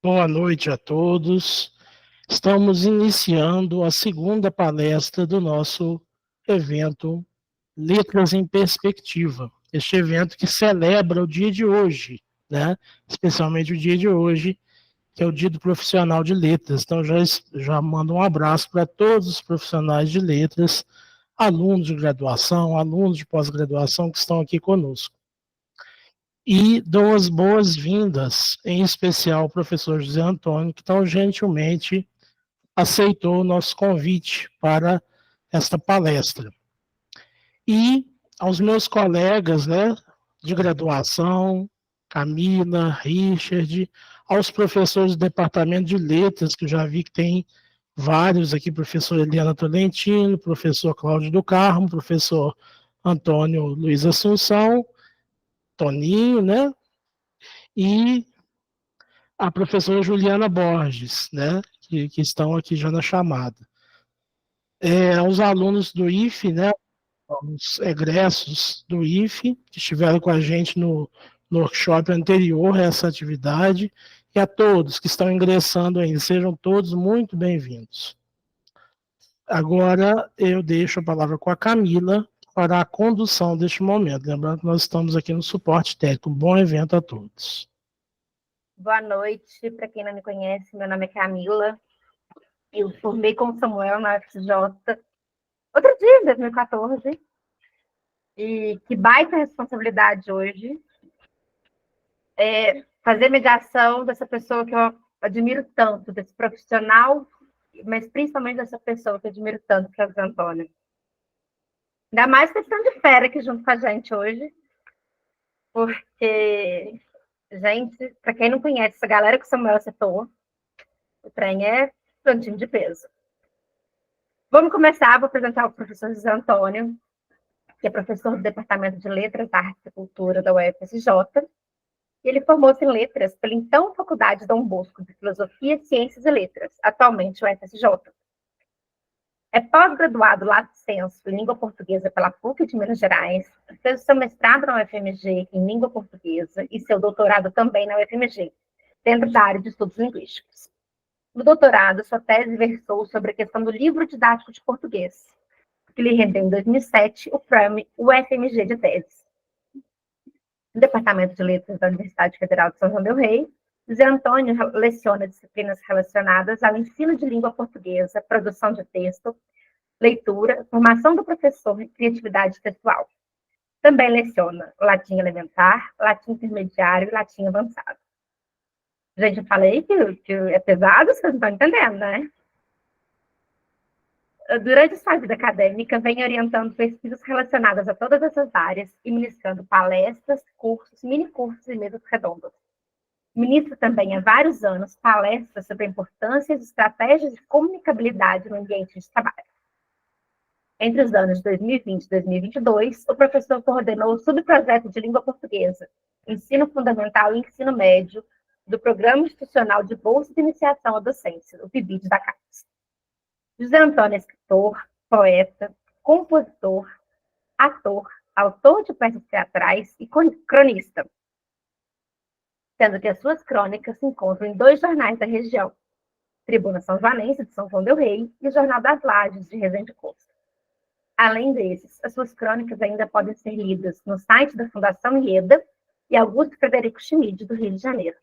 Boa noite a todos. Estamos iniciando a segunda palestra do nosso evento Letras em Perspectiva. Este evento que celebra o dia de hoje, né? Especialmente o dia de hoje, que é o Dia do Profissional de Letras. Então, já mando um abraço para todos os profissionais de letras, alunos de graduação, alunos de pós-graduação que estão aqui conosco. E dou as boas-vindas, em especial ao professor José Antônio, que tão gentilmente aceitou o nosso convite para esta palestra. E aos meus colegas, né, de graduação, Camila, Richard, aos professores do Departamento de Letras, que eu já vi que tem vários aqui, professor Eliana Tolentino, professor Cláudio do Carmo, professor Antônio Luiz Assunção, Toninho, né, e a professora Juliana Borges, né, que estão aqui já na chamada. Os alunos do IFE, né, os egressos do IFE, que estiveram com a gente no workshop anterior a essa atividade, e a todos que estão ingressando ainda, sejam todos muito bem-vindos. Agora eu deixo a palavra com a Camila para a condução deste momento, lembrando que nós estamos aqui no suporte técnico. Bom evento a todos. Boa noite, para quem não me conhece, meu nome é Camila, eu formei com o Samuel na UFJ, outro dia, em 2014, e que baita responsabilidade hoje é fazer mediação dessa pessoa que eu admiro tanto, desse profissional, mas principalmente dessa pessoa que eu admiro tanto, que é o José Antônio. Ainda mais questão de fera aqui junto com a gente hoje, porque, gente, para quem não conhece essa galera que o Samuel citou, o trem é plantinho de peso. Vamos começar, vou apresentar o professor José Antônio, que é professor do Departamento de Letras, Artes e Cultura da UFSJ. Ele formou-se em Letras pela então Faculdade Dom Bosco de Filosofia, Ciências e Letras, atualmente UFSJ. É pós-graduado lato sensu em língua portuguesa pela PUC de Minas Gerais, fez seu mestrado na UFMG em língua portuguesa e seu doutorado também na UFMG, dentro da área de estudos linguísticos. No doutorado, sua tese versou sobre a questão do livro didático de português, que lhe rendeu em 2007 o prêmio UFMG de Teses. No Departamento de Letras da Universidade Federal de São João del Rei, José Antônio leciona disciplinas relacionadas ao ensino de língua portuguesa, produção de texto, leitura, formação do professor e criatividade textual. Também leciona latim elementar, latim intermediário e latim avançado. Gente, eu falei que é pesado, vocês não estão entendendo, né? Durante sua vida acadêmica, vem orientando pesquisas relacionadas a todas essas áreas e ministrando palestras, cursos, minicursos e mesas redondas. Ministra também há vários anos palestras sobre a importância e as estratégias de comunicabilidade no ambiente de trabalho. Entre os anos de 2020 e 2022, o professor coordenou o subprojeto de língua portuguesa, ensino fundamental e ensino médio, do Programa Institucional de Bolsa de Iniciação à Docência, o PIBID da CAPES. José Antônio é escritor, poeta, compositor, ator, autor de peças teatrais e cronista, sendo que as suas crônicas se encontram em 2 jornais da região, Tribuna São Joanense, de São João del Rei, e o Jornal das Lajes, de Resende Costa. Além desses, as suas crônicas ainda podem ser lidas no site da Fundação IEDA e Augusto Frederico Schmid, do Rio de Janeiro.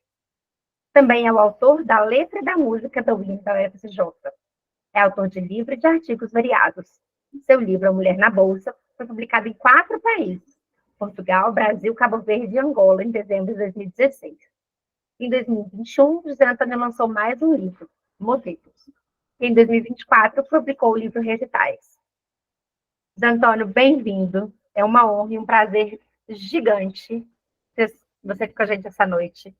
Também é o autor da letra e da música do hino da UFSJ. É autor de livros e de artigos variados. Seu livro, A Mulher na Bolsa, foi publicado em 4 países: Portugal, Brasil, Cabo Verde e Angola, em dezembro de 2016. Em 2021, José Antônio lançou mais um livro, Motivos. E em 2024, publicou o livro Recitais. José Antônio, bem-vindo. É uma honra e um prazer gigante ter você aqui com a gente essa noite.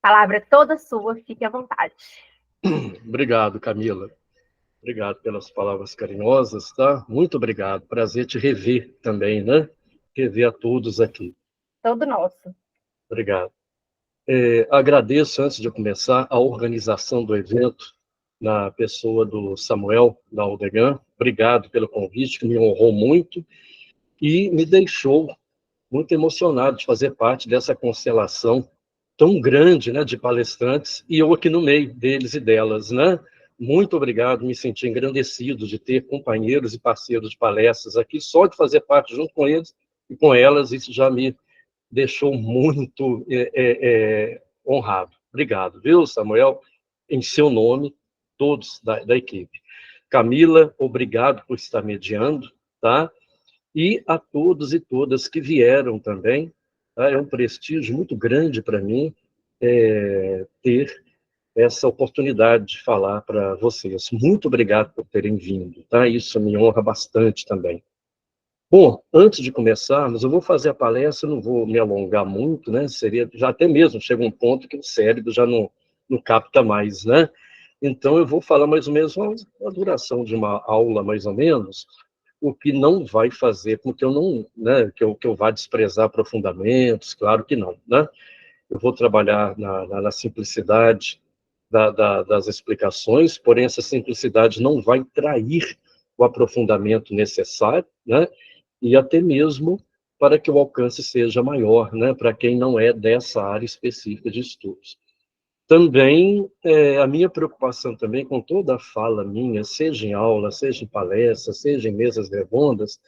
A palavra é toda sua, fique à vontade. Obrigado, Camila. Obrigado pelas palavras carinhosas, tá? Muito obrigado. Prazer te rever também, né? Rever a todos aqui. Todo nosso. Obrigado. Agradeço, antes de começar, a organização do evento, na pessoa do Samuel, da Aldegan. Obrigado pelo convite, que me honrou muito e me deixou muito emocionado de fazer parte dessa constelação tão grande, né, de palestrantes, e eu aqui no meio deles e delas, né? Muito obrigado, me senti engrandecido de ter companheiros e parceiros de palestras aqui, só de fazer parte junto com eles e com elas, isso já me deixou muito honrado. Obrigado, viu, Samuel? Em seu nome, todos da equipe. Camila, obrigado por estar mediando, tá? E a todos e todas que vieram também, tá? É um prestígio muito grande para mim ter essa oportunidade de falar para vocês. Muito obrigado por terem vindo, tá? Isso me honra bastante também. Bom, antes de começarmos, eu vou fazer a palestra, não vou me alongar muito, né? Seria, já até mesmo, chega um ponto que o cérebro já não capta mais, né? Então, eu vou falar mais ou menos a duração de uma aula, mais ou menos, o que não vai fazer com que eu não, né, que eu vá desprezar aprofundamentos, claro que não, né? Eu vou trabalhar na simplicidade das explicações, porém essa simplicidade não vai trair o aprofundamento necessário, né? E até mesmo para que o alcance seja maior, né? Para quem não é dessa área específica de estudos. Também, a minha preocupação também com toda a fala minha, seja em aula, seja em palestra, seja em mesas redondas,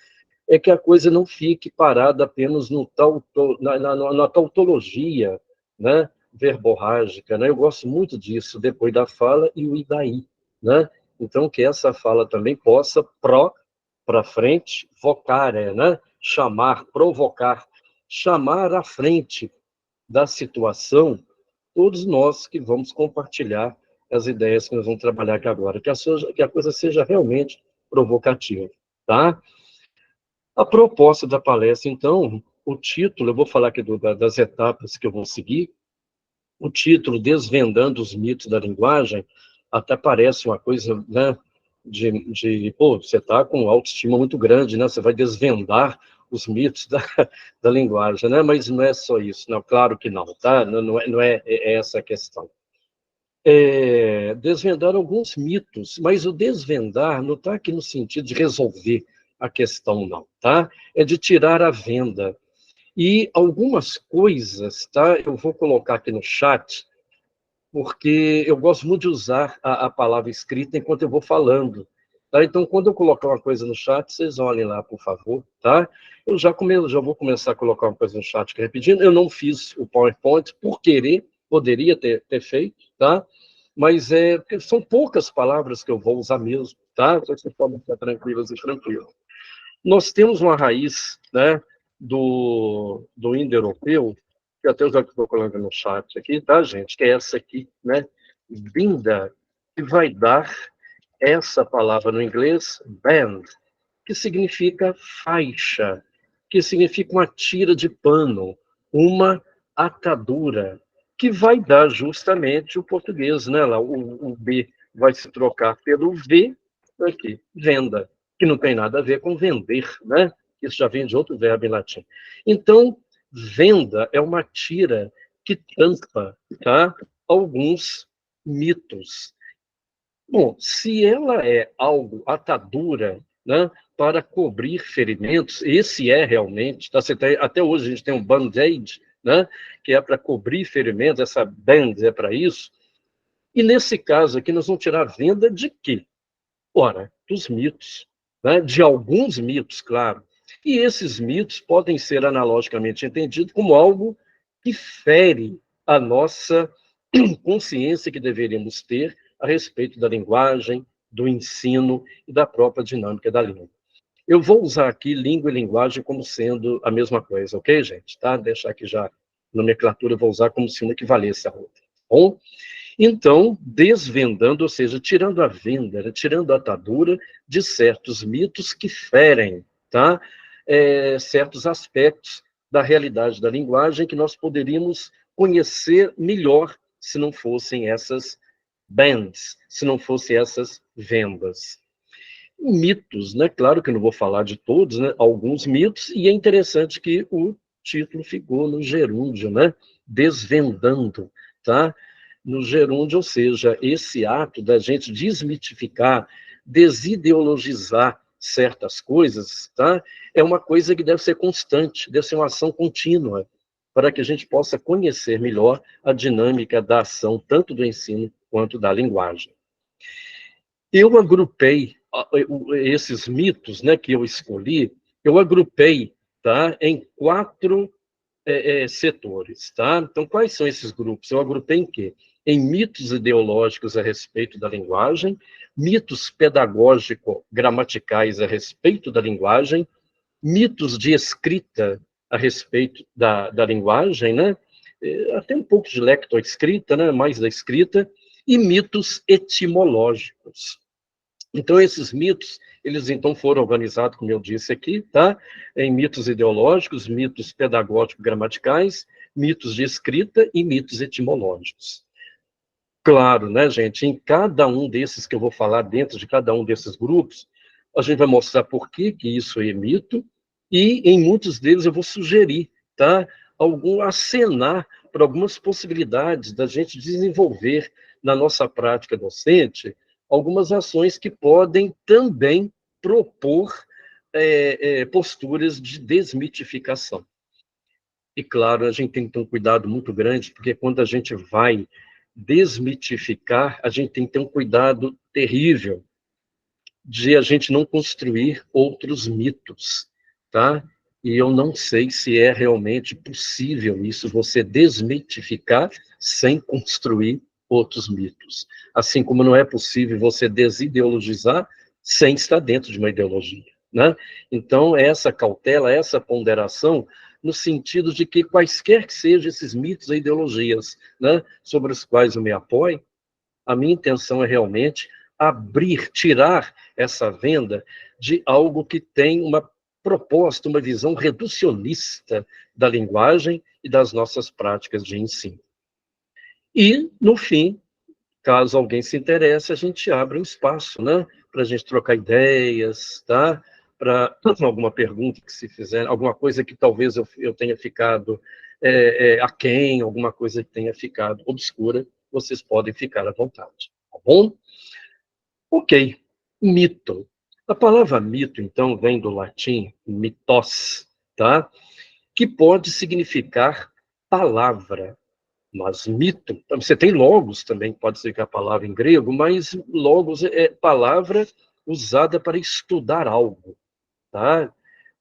é que a coisa não fique parada apenas na tautologia, né, verborrágica, né? Eu gosto muito disso, depois da fala e o e daí, né? Então, que essa fala também possa, para frente, vocare, né? Chamar, provocar, chamar à frente da situação todos nós que vamos compartilhar as ideias que nós vamos trabalhar aqui agora, que a coisa seja realmente provocativa, tá? A proposta da palestra, então, o título, eu vou falar aqui das etapas que eu vou seguir, o título, Desvendando os Mitos da Linguagem, até parece uma coisa, né, pô, você está com autoestima muito grande, né, você vai desvendar os mitos da linguagem, né, mas não é só isso, não, claro que não, tá, não é essa a questão. Desvendar alguns mitos, mas o desvendar não está aqui no sentido de resolver a questão, não, tá? É de tirar a venda. E algumas coisas, tá? Eu vou colocar aqui no chat, porque eu gosto muito de usar a palavra escrita enquanto eu vou falando, tá? Então, quando eu colocar uma coisa no chat, vocês olhem lá, por favor, tá? Eu já vou começar a colocar uma coisa no chat aqui repetindo. Eu não fiz o PowerPoint por querer, poderia ter feito, tá? Mas porque são poucas palavras que eu vou usar mesmo, tá? Então, vocês podem ficar tranquilas e tranquilos. Nós temos uma raiz, né, do indo-europeu, que até eu já estou colocando no chat aqui, tá, gente? Que é essa aqui, né? Vinda, que vai dar essa palavra no inglês, band, que significa faixa, que significa uma tira de pano, uma atadura, que vai dar justamente o português, né? Lá, o B vai se trocar pelo V, aqui, venda, que não tem nada a ver com vender, né? Isso já vem de outro verbo em latim. Então, venda é uma tira que tampa, tá, alguns mitos. Bom, se ela é algo atadura, né, para cobrir ferimentos, esse é realmente, tá? Até hoje a gente tem um band-aid, né, que é para cobrir ferimentos, essa band é para isso. E nesse caso aqui nós vamos tirar a venda de quê? Ora, dos mitos, né, de alguns mitos, claro. E esses mitos podem ser analogicamente entendidos como algo que fere a nossa consciência que deveríamos ter a respeito da linguagem, do ensino e da própria dinâmica da língua. Eu vou usar aqui língua e linguagem como sendo a mesma coisa, ok, gente? Tá? Deixar aqui já nomenclatura, eu vou usar como se uma equivalesse à outra. Bom? Então, desvendando, ou seja, tirando a venda, né? Tirando a atadura de certos mitos que ferem, tá? Certos aspectos da realidade da linguagem que nós poderíamos conhecer melhor se não fossem essas bands, se não fossem essas vendas. Mitos, né? Claro que eu não vou falar de todos, né? Alguns mitos, e é interessante que o título ficou no gerúndio, né? Desvendando, tá? No gerúndio, ou seja, esse ato da gente desmitificar, desideologizar certas coisas, tá? É uma coisa que deve ser constante, deve ser uma ação contínua, para que a gente possa conhecer melhor a dinâmica da ação, tanto do ensino quanto da linguagem. Eu agrupei esses mitos, né, que eu escolhi, eu agrupei, tá, em 4 setores, tá? Então, quais são esses grupos? Eu agrupei em quê? Em mitos ideológicos a respeito da linguagem, mitos pedagógico-gramaticais a respeito da linguagem, mitos de escrita a respeito da linguagem, né? Até um pouco de lectoescrita, né? Mais da escrita, e mitos etimológicos. Então, esses mitos, eles então foram organizados, como eu disse aqui, tá? Em mitos ideológicos, mitos pedagógico-gramaticais, mitos de escrita e mitos etimológicos. Claro, né, gente, em cada um desses que eu vou falar, dentro de cada um desses grupos, a gente vai mostrar por que isso é mito, e em muitos deles eu vou sugerir, tá? Acenar para algumas possibilidades da gente desenvolver na nossa prática docente algumas ações que podem também propor posturas de desmitificação. E, claro, a gente tem que ter um cuidado muito grande, porque quando a gente vai desmitificar, a gente tem que ter um cuidado terrível de a gente não construir outros mitos, tá? E eu não sei se é realmente possível isso, você desmitificar sem construir outros mitos. Assim como não é possível você desideologizar sem estar dentro de uma ideologia, né? Então, essa cautela, essa ponderação, no sentido de que quaisquer que sejam esses mitos e ideologias, né, sobre os quais eu me apoio, a minha intenção é realmente tirar essa venda de algo que tem uma proposta, uma visão reducionista da linguagem e das nossas práticas de ensino. E, no fim, caso alguém se interesse, a gente abre um espaço, né, para a gente trocar ideias, tá? Para alguma pergunta que se fizer, alguma coisa que talvez eu tenha ficado aquém, alguma coisa que tenha ficado obscura, vocês podem ficar à vontade, tá bom? Ok, mito. A palavra mito, então, vem do latim mitos, tá? Que pode significar palavra. Mas mito, você tem logos também, pode significar palavra em grego, mas logos é palavra usada para estudar algo, tá?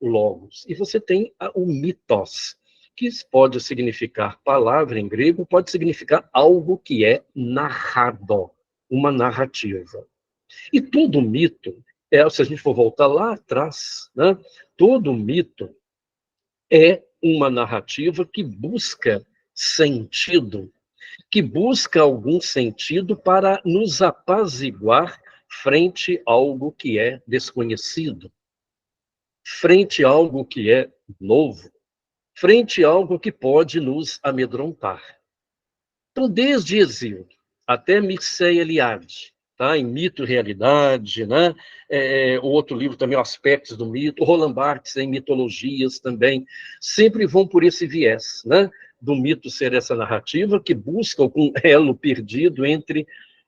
Logos. E você tem o mitos, que pode significar palavra em grego, pode significar algo que é narrado, uma narrativa. E todo mito, se a gente for voltar lá atrás, né? Todo mito é uma narrativa que busca sentido, que busca algum sentido para nos apaziguar frente a algo que é desconhecido, frente a algo que é novo, frente a algo que pode nos amedrontar. Então, desde Hesíodo até Mircea Eliade, tá? Em Mito e Realidade, né? O outro livro também, Aspectos do Mito, Roland Barthes em Mitologias também, sempre vão por esse viés, né? Do mito ser essa narrativa que busca um elo perdido entre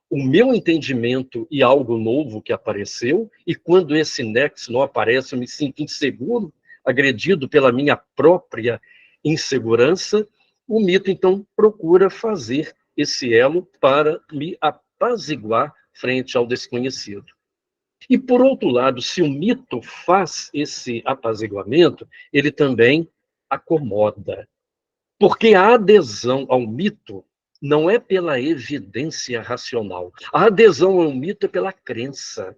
o meu entendimento e algo novo que apareceu, e quando esse nexo não aparece, eu me sinto inseguro, agredido pela minha própria insegurança. O mito, então, procura fazer esse elo para me apaziguar frente ao desconhecido. E, por outro lado, se o mito faz esse apaziguamento, ele também acomoda. Porque a adesão ao mito não é pela evidência racional. A adesão ao mito é pela crença,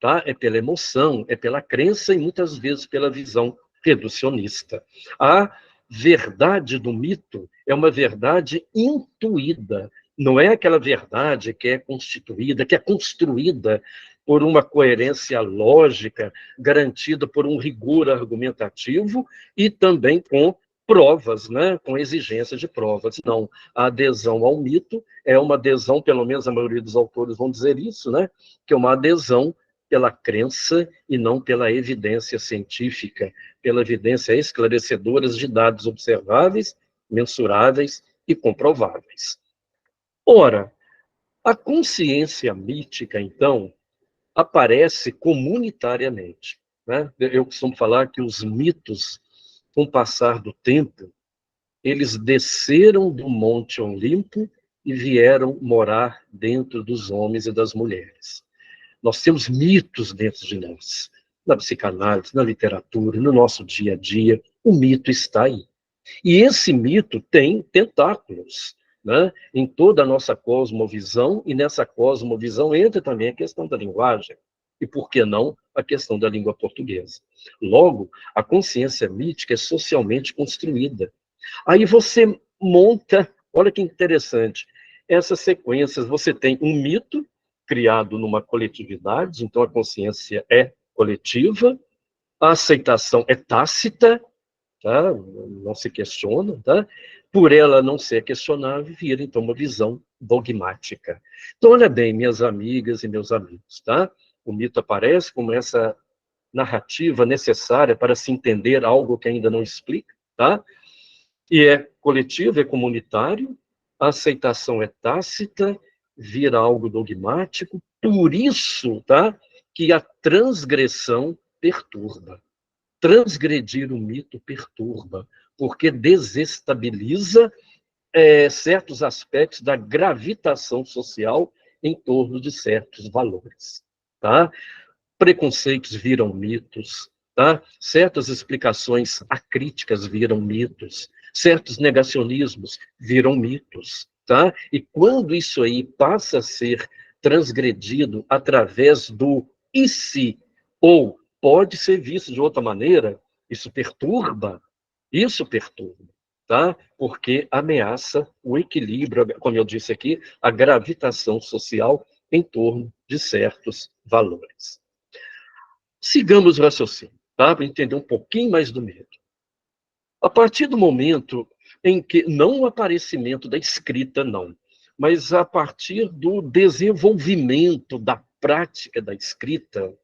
tá? É pela emoção, é pela crença e muitas vezes pela visão reducionista. A verdade do mito é uma verdade intuída, não é aquela verdade que é constituída, que é construída por uma coerência lógica, garantida por um rigor argumentativo e também com provas, né, com exigência de provas. Não, a adesão ao mito é uma adesão, pelo menos a maioria dos autores vão dizer isso, né, que é uma adesão pela crença e não pela evidência científica, pela evidência esclarecedora de dados observáveis, mensuráveis e comprováveis. Ora, a consciência mítica, então, aparece comunitariamente, né? Eu costumo falar que os mitos, com o passar do tempo, eles desceram do Monte Olimpo e vieram morar dentro dos homens e das mulheres. Nós temos mitos dentro de nós, na psicanálise, na literatura, no nosso dia a dia, o mito está aí. E esse mito tem tentáculos, né, em toda a nossa cosmovisão, e nessa cosmovisão entra também a questão da linguagem, e por que não a questão da língua portuguesa. Logo, a consciência mítica é socialmente construída. Aí você monta, olha que interessante, essas sequências, você tem um mito criado numa coletividade, então a consciência é coletiva, a aceitação é tácita, tá? Não se questiona, tá? Por ela não ser questionável, vira então uma visão dogmática. Então, olha bem, minhas amigas e meus amigos, tá? O mito aparece como essa narrativa necessária para se entender algo que ainda não explica, tá? E é coletivo, é comunitário, a aceitação é tácita, vira algo dogmático, por isso, tá? Que a transgressão perturba. Transgredir o mito perturba, porque desestabiliza certos aspectos da gravitação social em torno de certos valores. Tá? Preconceitos viram mitos, tá? Certas explicações acríticas viram mitos, certos negacionismos viram mitos. Tá? E quando isso aí passa a ser transgredido através do e se, ou pode ser visto de outra maneira, isso perturba, tá? Porque ameaça o equilíbrio, como eu disse aqui, a gravitação social em torno de certos valores. Sigamos o raciocínio, tá? Para entender um pouquinho mais do medo. A partir do momento em que, não o aparecimento da escrita, não, mas a partir do desenvolvimento da prática da escrita,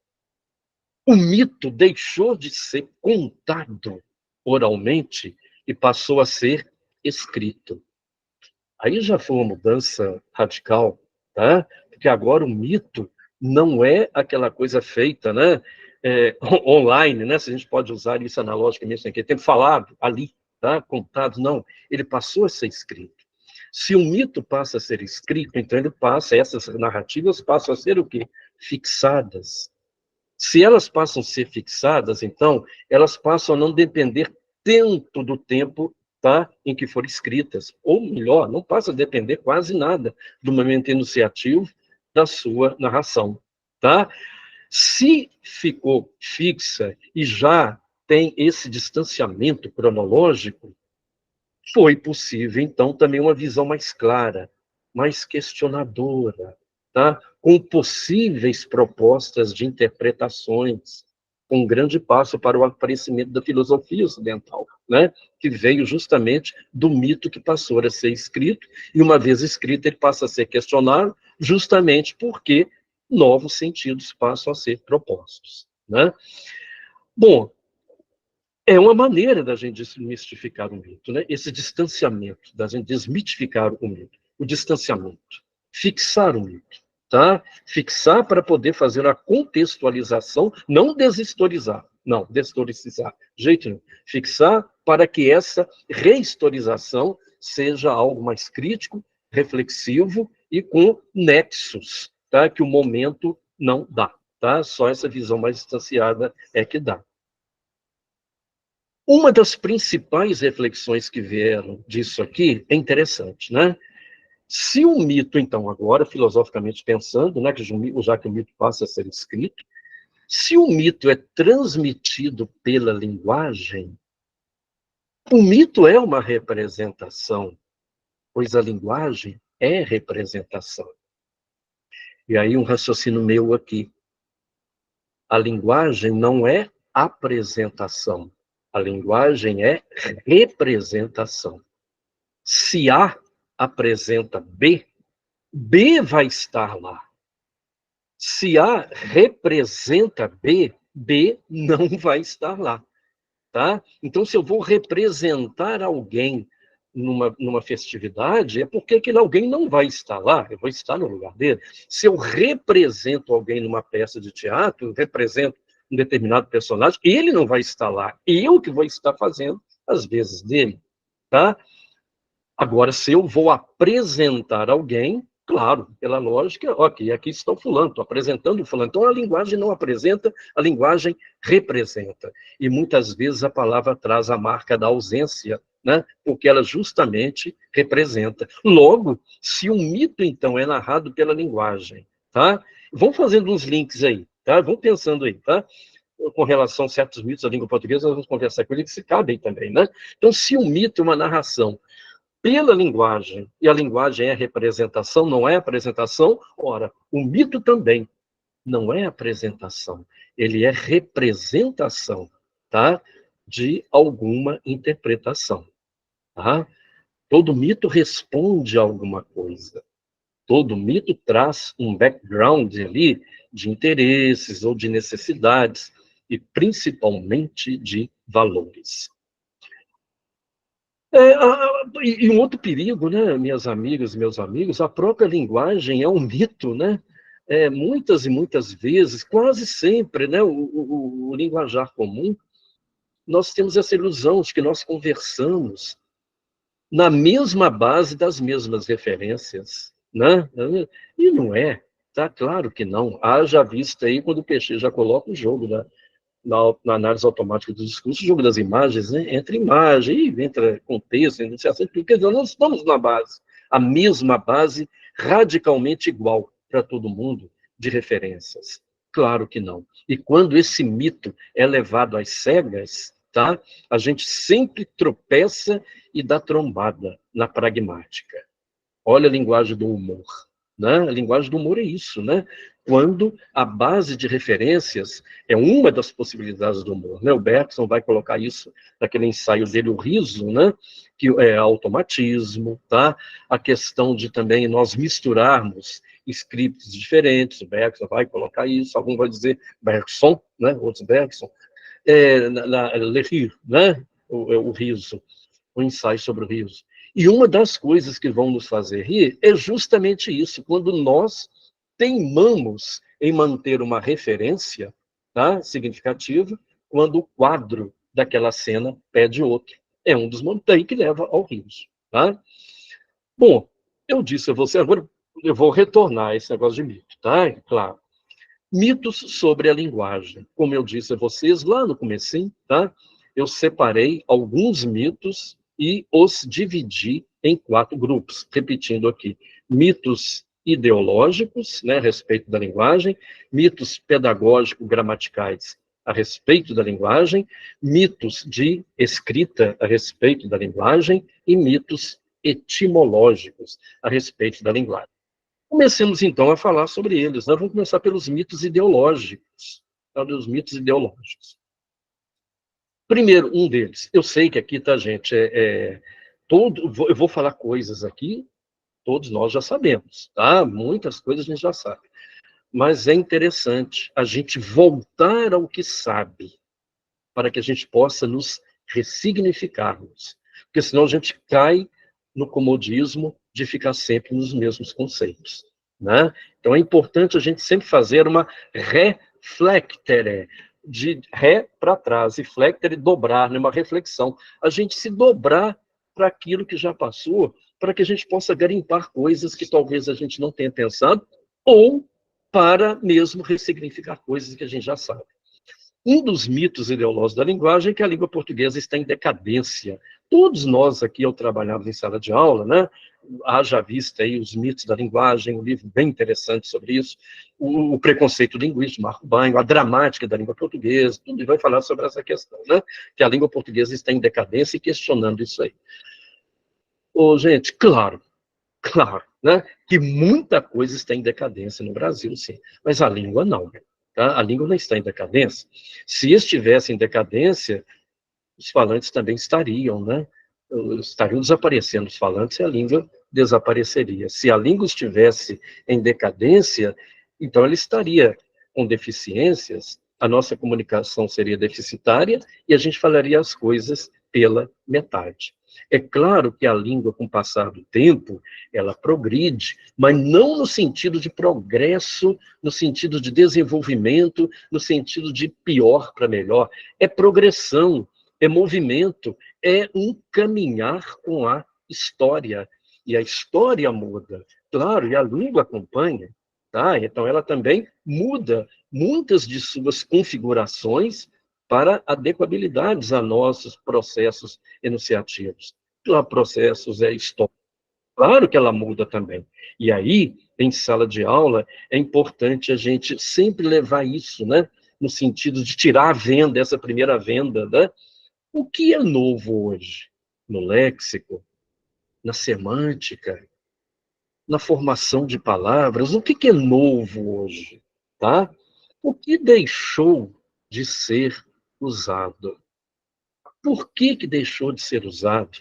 o mito deixou de ser contado oralmente e passou a ser escrito. Aí já foi uma mudança radical, tá? Porque agora o mito não é aquela coisa feita, né? Online, né? Se a gente pode usar isso analogicamente naquele tempo, falado ali, tá? Contado, não. Ele passou a ser escrito. Se o mito passa a ser escrito, então ele passa, essas narrativas passam a ser o quê? Fixadas. Se elas passam a ser fixadas, então, elas passam a não depender tanto do tempo, tá, em que foram escritas. Ou melhor, não passa a depender quase nada do momento enunciativo da sua narração. Tá? Se ficou fixa e já tem esse distanciamento cronológico, foi possível, então, também uma visão mais clara, mais questionadora, tá? Com possíveis propostas de interpretações, um grande passo para o aparecimento da filosofia ocidental, né? Que veio justamente do mito que passou a ser escrito, e uma vez escrito ele passa a ser questionado, justamente porque novos sentidos passam a ser propostos, né? Bom, é uma maneira da gente desmistificar o mito, né? Esse distanciamento, da gente desmitificar o mito, o distanciamento, fixar o mito, tá? Fixar para poder fazer a contextualização, não deshistorizar, não, deshistoricizar, de jeito nenhum. Fixar para que essa rehistorização seja algo mais crítico, reflexivo e com nexos, tá? Que o momento não dá, tá? Só essa visão mais distanciada é que dá. Uma das principais reflexões que vieram disso aqui é interessante, né? Se o mito, então, agora, filosoficamente pensando, né, já que o mito passa a ser escrito, se o mito é transmitido pela linguagem, o mito é uma representação, pois a linguagem é representação. E aí um raciocínio meu aqui. A linguagem não é apresentação. A linguagem é representação. Se A apresenta B, B vai estar lá. Se A representa B, B não vai estar lá. Tá? Então, se eu vou representar alguém numa festividade, é porque aquele alguém não vai estar lá, eu vou estar no lugar dele. Se eu represento alguém numa peça de teatro, eu represento um determinado personagem, ele não vai estar lá, eu que vou estar fazendo as vezes dele. tá? Agora, se eu vou apresentar alguém, claro, pela lógica, ok, aqui está o fulano, estou apresentando o fulano. Então, a linguagem não apresenta, a linguagem representa. E muitas vezes a palavra traz a marca da ausência, né? Porque ela justamente representa. Logo, se um mito, então, é narrado pela linguagem, tá? Vão fazendo uns links aí, tá? Vão pensando aí, tá? Com relação a certos mitos da língua portuguesa, nós vamos conversar com ele que se cabem também, né? Então, se um mito é uma narração pela linguagem, e a linguagem é representação, não é apresentação, ora, o mito também não é apresentação, ele é representação, tá? De alguma interpretação, tá? Todo mito responde a alguma coisa. Todo mito traz um background ali de interesses ou de necessidades e principalmente de valores. E um outro perigo, né, minhas amigas e meus amigos, a própria linguagem é um mito, né? Muitas e muitas vezes, quase sempre, né, o linguajar comum, nós temos essa ilusão de que nós conversamos na mesma base das mesmas referências, né? E não é, tá? Claro que não. Haja vista aí quando o peixe já coloca o jogo, né? Na análise automática do discurso, o jogo das imagens, né? Entre imagem, entra contexto, enunciação, porque nós estamos na base, a mesma base, radicalmente igual para todo mundo, de referências. Claro que não. E quando esse mito é levado às cegas, tá? A gente sempre tropeça e dá trombada na pragmática. Olha a linguagem do humor, né? A linguagem do humor é isso, né? Quando a base de referências é uma das possibilidades do humor, né? O Bergson vai colocar isso naquele ensaio dele, o riso, né? Que é automatismo, tá? A questão de também nós misturarmos scripts diferentes, o Bergson vai colocar isso, algum vai dizer Bergson, né? Outros Bergson, Le Rire, né? O riso, o ensaio sobre o riso. E uma das coisas que vão nos fazer rir é justamente isso, quando nós teimamos em manter uma referência, tá, significativa, quando o quadro daquela cena pede outro. É um dos motivos que leva ao riso. Tá? Bom, eu disse a você, agora eu vou retornar a esse negócio de mito, tá? Claro. Mitos sobre a linguagem. Como eu disse a vocês lá no comecinho, tá? Eu separei alguns mitos e os dividi em 4 grupos. Repetindo aqui, mitos ideológicos, né, a respeito da linguagem, mitos pedagógico-gramaticais a respeito da linguagem, mitos de escrita a respeito da linguagem e mitos etimológicos a respeito da linguagem. Comecemos, então, a falar sobre eles. Nós vamos começar pelos mitos ideológicos. Os mitos ideológicos. Primeiro, um deles. Eu sei que aqui, tá, gente, eu vou falar coisas aqui, todos nós já sabemos, tá? Muitas coisas a gente já sabe. Mas é interessante a gente voltar ao que sabe, para que a gente possa nos ressignificarmos. Porque senão a gente cai no comodismo de ficar sempre nos mesmos conceitos, né? Então é importante a gente sempre fazer uma reflectere, de ré para trás, e flectere, dobrar, numa reflexão. A gente se dobrar para aquilo que já passou, para que a gente possa garimpar coisas que talvez a gente não tenha pensado, ou para mesmo ressignificar coisas que a gente já sabe. Um dos mitos ideológicos da linguagem é que a língua portuguesa está em decadência. Todos nós aqui, ao trabalharmos em sala de aula, né, haja vista aí os mitos da linguagem, um livro bem interessante sobre isso, o preconceito linguístico, Marco Banho, a dramática da língua portuguesa, tudo vai falar sobre essa questão, né, que a língua portuguesa está em decadência e questionando isso aí. Gente, claro, né, que muita coisa está em decadência no Brasil, sim, mas a língua não. Tá? A língua não está em decadência. Se estivesse em decadência, os falantes também estariam, né? Estariam desaparecendo os falantes e a língua desapareceria. Se a língua estivesse em decadência, então ela estaria com deficiências, a nossa comunicação seria deficitária e a gente falaria as coisas pela metade. É claro que a língua, com o passar do tempo, ela progride, mas não no sentido de progresso, no sentido de desenvolvimento, no sentido de pior para melhor. É progressão. É movimento, é um caminhar com a história. E a história muda, claro, e a língua acompanha, tá? Então ela também muda muitas de suas configurações para adequabilidades a nossos processos enunciativos. Claro, processos é história. Claro que ela muda também. E aí, em sala de aula, é importante a gente sempre levar isso, né? No sentido de tirar a venda, essa primeira venda, né? O que é novo hoje? No léxico, na semântica, na formação de palavras, o que é novo hoje? Tá? O que deixou de ser usado? Por que deixou de ser usado?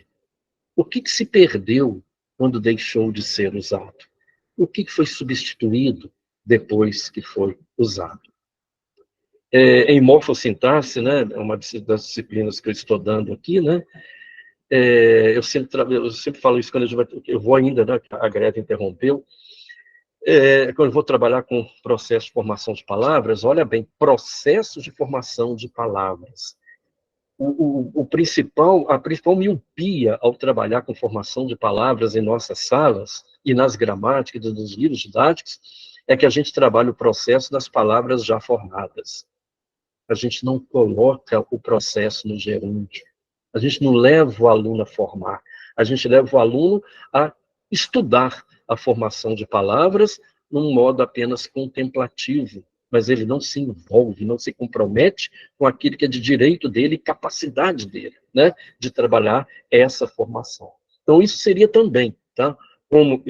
O que se perdeu quando deixou de ser usado? O que foi substituído depois que foi usado? Em morfossintaxe, né, uma das disciplinas que eu estou dando aqui, né, eu sempre falo isso quando eu vou ainda, né, a Greta interrompeu, quando eu vou trabalhar com processo de formação de palavras, olha bem, processo de formação de palavras. A principal miopia ao trabalhar com formação de palavras em nossas salas e nas gramáticas dos livros didáticos é que a gente trabalha o processo das palavras já formadas. A gente não coloca o processo no gerúndio. A gente não leva o aluno a formar. A gente leva o aluno a estudar a formação de palavras num modo apenas contemplativo, mas ele não se envolve, não se compromete com aquilo que é de direito dele e capacidade dele, né, de trabalhar essa formação. Então, isso seria também, tá? Como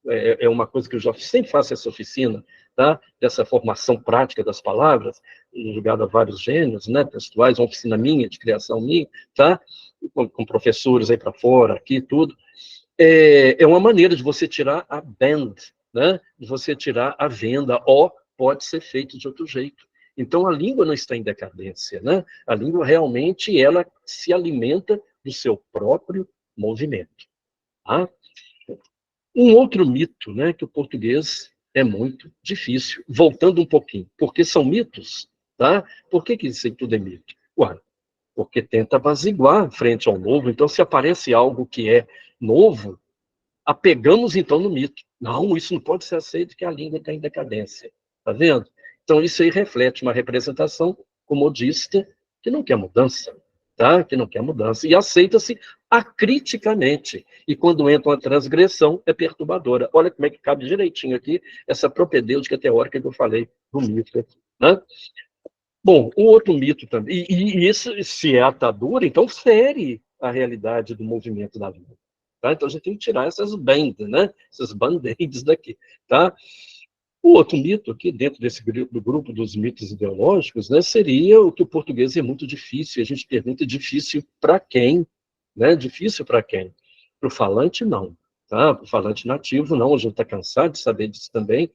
é uma coisa que eu já sempre faço essa oficina, tá? Dessa formação prática das palavras, ligada a vários gêneros, né, textuais, uma oficina minha, de criação minha, tá? Com professores aí para fora, aqui, tudo. É uma maneira de você tirar a band, né? De você tirar a venda, ou pode ser feito de outro jeito. Então, a língua não está em decadência, né? A língua realmente, ela se alimenta do seu próprio movimento. Tá? Um outro mito, né, que o português é muito difícil. Voltando um pouquinho, porque são mitos, tá? Por que isso aí tudo é mito? Ué, porque tenta apaziguar frente ao novo. Então, se aparece algo que é novo, apegamos então no mito. Não, isso não pode ser aceito, que a língua está em decadência. Tá vendo? Então, isso aí reflete uma representação comodista que não quer mudança, tá? Que não quer mudança. E aceita-se acriticamente. E quando entra uma transgressão, é perturbadora. Olha como é que cabe direitinho aqui essa propedêutica teórica que eu falei do mito aqui, né? Bom, um outro mito também, e isso, se é atadura, então fere a realidade do movimento da língua. Tá? Então a gente tem que tirar essas bandas, né? Essas band-aids daqui. Tá? O outro mito aqui, dentro desse grupo dos mitos ideológicos, né, seria o que o português é muito difícil. A gente pergunta, difícil para quem? Né? Difícil para quem? Para o falante, não. Tá? Para o falante nativo, não. A gente está cansado de saber disso também.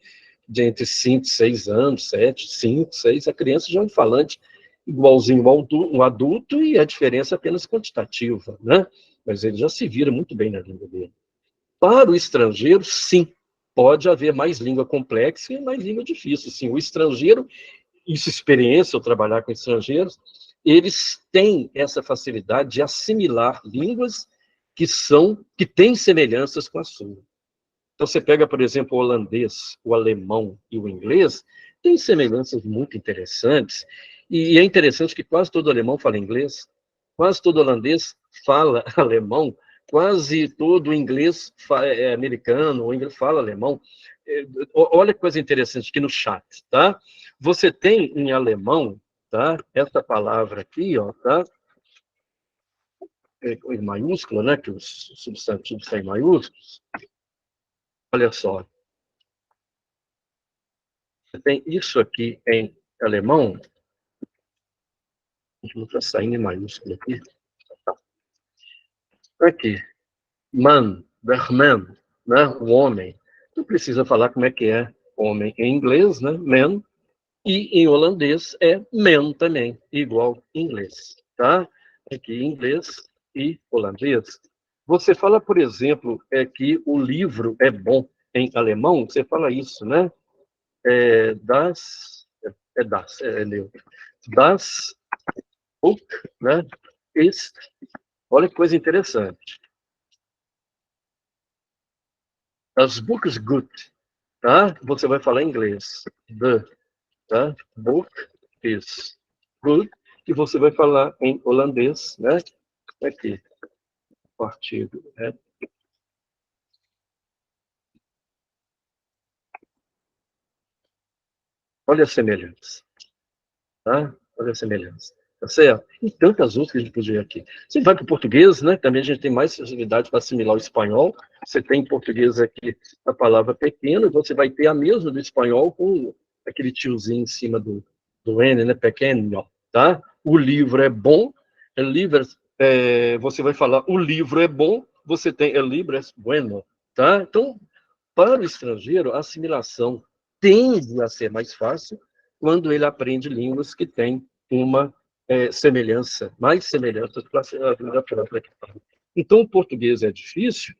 De entre 5 e 6 anos, 7, 5, 6, a criança já é um falante igualzinho ao um adulto, e a diferença é apenas quantitativa, né? Mas ele já se vira muito bem na língua dele. Para o estrangeiro, sim, pode haver mais língua complexa e mais língua difícil. Sim, o estrangeiro, isso experiência, eu trabalhar com estrangeiros, eles têm essa facilidade de assimilar línguas que têm semelhanças com a sua. Então, você pega, por exemplo, o holandês, o alemão e o inglês, tem semelhanças muito interessantes, e é interessante que quase todo alemão fala inglês, quase todo holandês fala alemão, quase todo inglês é americano, ou inglês fala alemão. Olha que coisa interessante aqui no chat, tá? Você tem em alemão, tá? Essa palavra aqui, ó, tá? Em maiúscula, né? Que os substantivos estão em maiúsculos. Olha só. Você tem isso aqui em alemão, não está saindo em maiúsculo aqui. Aqui, man, der man, né? O homem. Não precisa falar como é que é homem em inglês, né? Man. E em holandês é man também, igual em inglês, tá? Aqui em inglês e holandês. Você fala, por exemplo, que o livro é bom em alemão, você fala isso, né? Das neutro. Das Book, né? Esse, olha que coisa interessante. As books good, tá? Você vai falar em inglês. The, tá? Book is good. E você vai falar em holandês, né? Aqui, o artigo. Né? Olha a semelhança, tá? Olha a semelhança. Tá certo? E tantas outras que a gente podia ir aqui. Você vai para o português, né? Também a gente tem mais facilidade para assimilar o espanhol. Você tem em português aqui a palavra pequeno, e você vai ter a mesma do espanhol com aquele tiozinho em cima do N, né? Pequeno, tá? O livro é bom, el livro, você vai falar o livro é bom, você tem el libro es bueno, tá? Então, para o estrangeiro, a assimilação tende a ser mais fácil quando ele aprende línguas que têm uma semelhança, mais semelhança com a língua própria. Então, o português é difícil,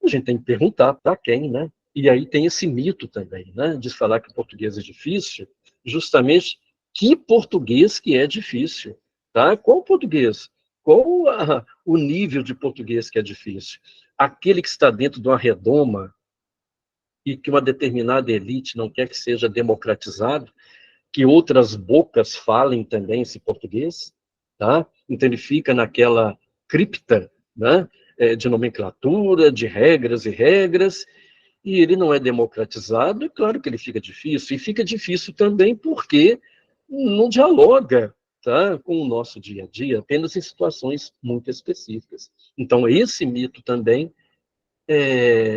a gente tem que perguntar para quem, né? E aí tem esse mito também, né? De falar que o português é difícil, justamente que português que é difícil, tá? Qual português? Qual o nível de português que é difícil? Aquele que está dentro de uma redoma e que uma determinada elite não quer que seja democratizado, que outras bocas falem também esse português, tá? Então ele fica naquela cripta, né? De nomenclatura, de regras e regras, e ele não é democratizado, e claro que ele fica difícil, e fica difícil também porque não dialoga, tá, com o nosso dia a dia, apenas em situações muito específicas. Então esse mito também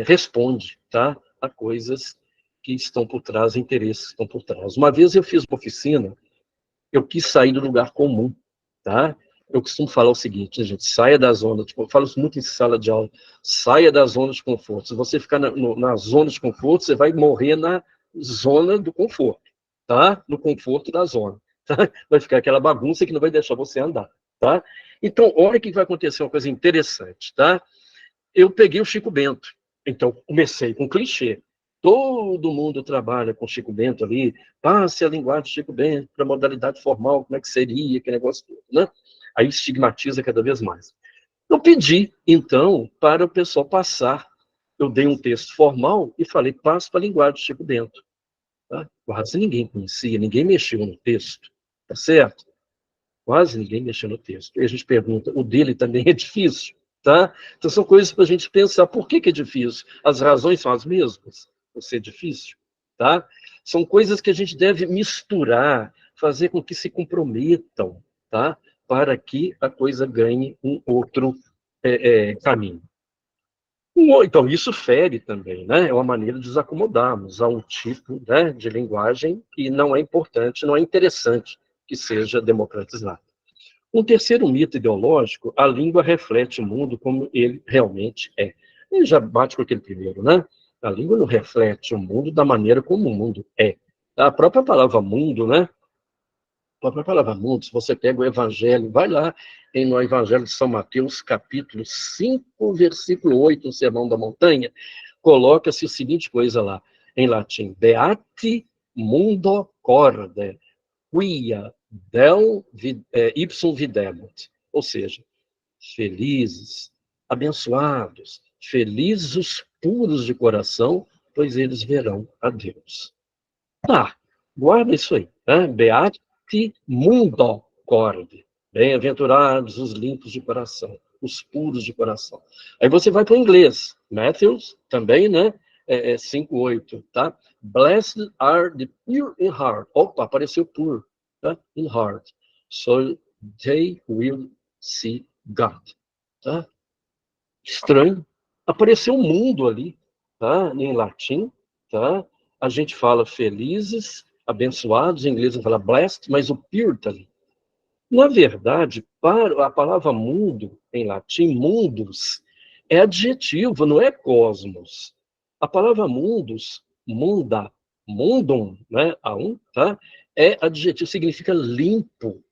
responde, tá, a coisas que estão por trás, interesses que estão por trás. Uma vez eu fiz uma oficina, eu quis sair do lugar comum, tá? Eu costumo falar o seguinte, gente, saia da zona, eu falo isso muito em sala de aula, saia da zona de conforto. Se você ficar na zona de conforto, você vai morrer na zona do conforto, tá? No conforto da zona, tá? Vai ficar aquela bagunça que não vai deixar você andar, tá? Então, olha que vai acontecer uma coisa interessante, tá? Eu peguei o Chico Bento. Então, comecei com clichê. Todo mundo trabalha com Chico Bento ali, passe a linguagem de Chico Bento para a modalidade formal, como é que seria, aquele negócio todo, né? Aí estigmatiza cada vez mais. Eu pedi, então, para o pessoal passar. Eu dei um texto formal e falei, passe para a linguagem de Chico Bento. Tá? Quase ninguém conhecia, ninguém mexeu no texto, tá certo? Quase ninguém mexeu no texto. E a gente pergunta, o dele também é difícil? Tá? Então, são coisas para a gente pensar. Por que é difícil? As razões são as mesmas por ser difícil? Tá? São coisas que a gente deve misturar, fazer com que se comprometam, tá? Para que a coisa ganhe um outro caminho. Então, isso fere também, né? É uma maneira de nos acomodarmos a um tipo, né, de linguagem que não é importante, não é interessante que seja democratizado. Um terceiro mito ideológico, a língua reflete o mundo como ele realmente é. Ele já bate com aquele primeiro, né? A língua não reflete o mundo da maneira como o mundo é. A própria palavra mundo, né? A própria palavra mundo, se você pega o Evangelho, vai lá no Evangelho de São Mateus, capítulo 5, versículo 8, no Sermão da Montanha, coloca-se a seguinte coisa lá, em latim, Beati mundo corde, quia ipsum videmus, ou seja, felizes, abençoados, felizes os puros de coração, pois eles verão a Deus. Tá, guarda isso aí, né? Beati mundo corde, bem-aventurados os limpos de coração, os puros de coração. Aí você vai para o inglês, Matthews também, né? 5:8, tá? Blessed are the pure in heart. Opa, apareceu pure, tá? In heart. So they will see God, tá? Estranho. Apareceu um mundo ali, tá? Em latim, tá? A gente fala felizes, abençoados, em inglês a gente fala blessed, mas o pure está ali. Na verdade, para a palavra mundo, em latim, mundus, é adjetivo, não é cosmos. A palavra mundus, munda, mundum, né, tá? É adjetivo, significa limpo.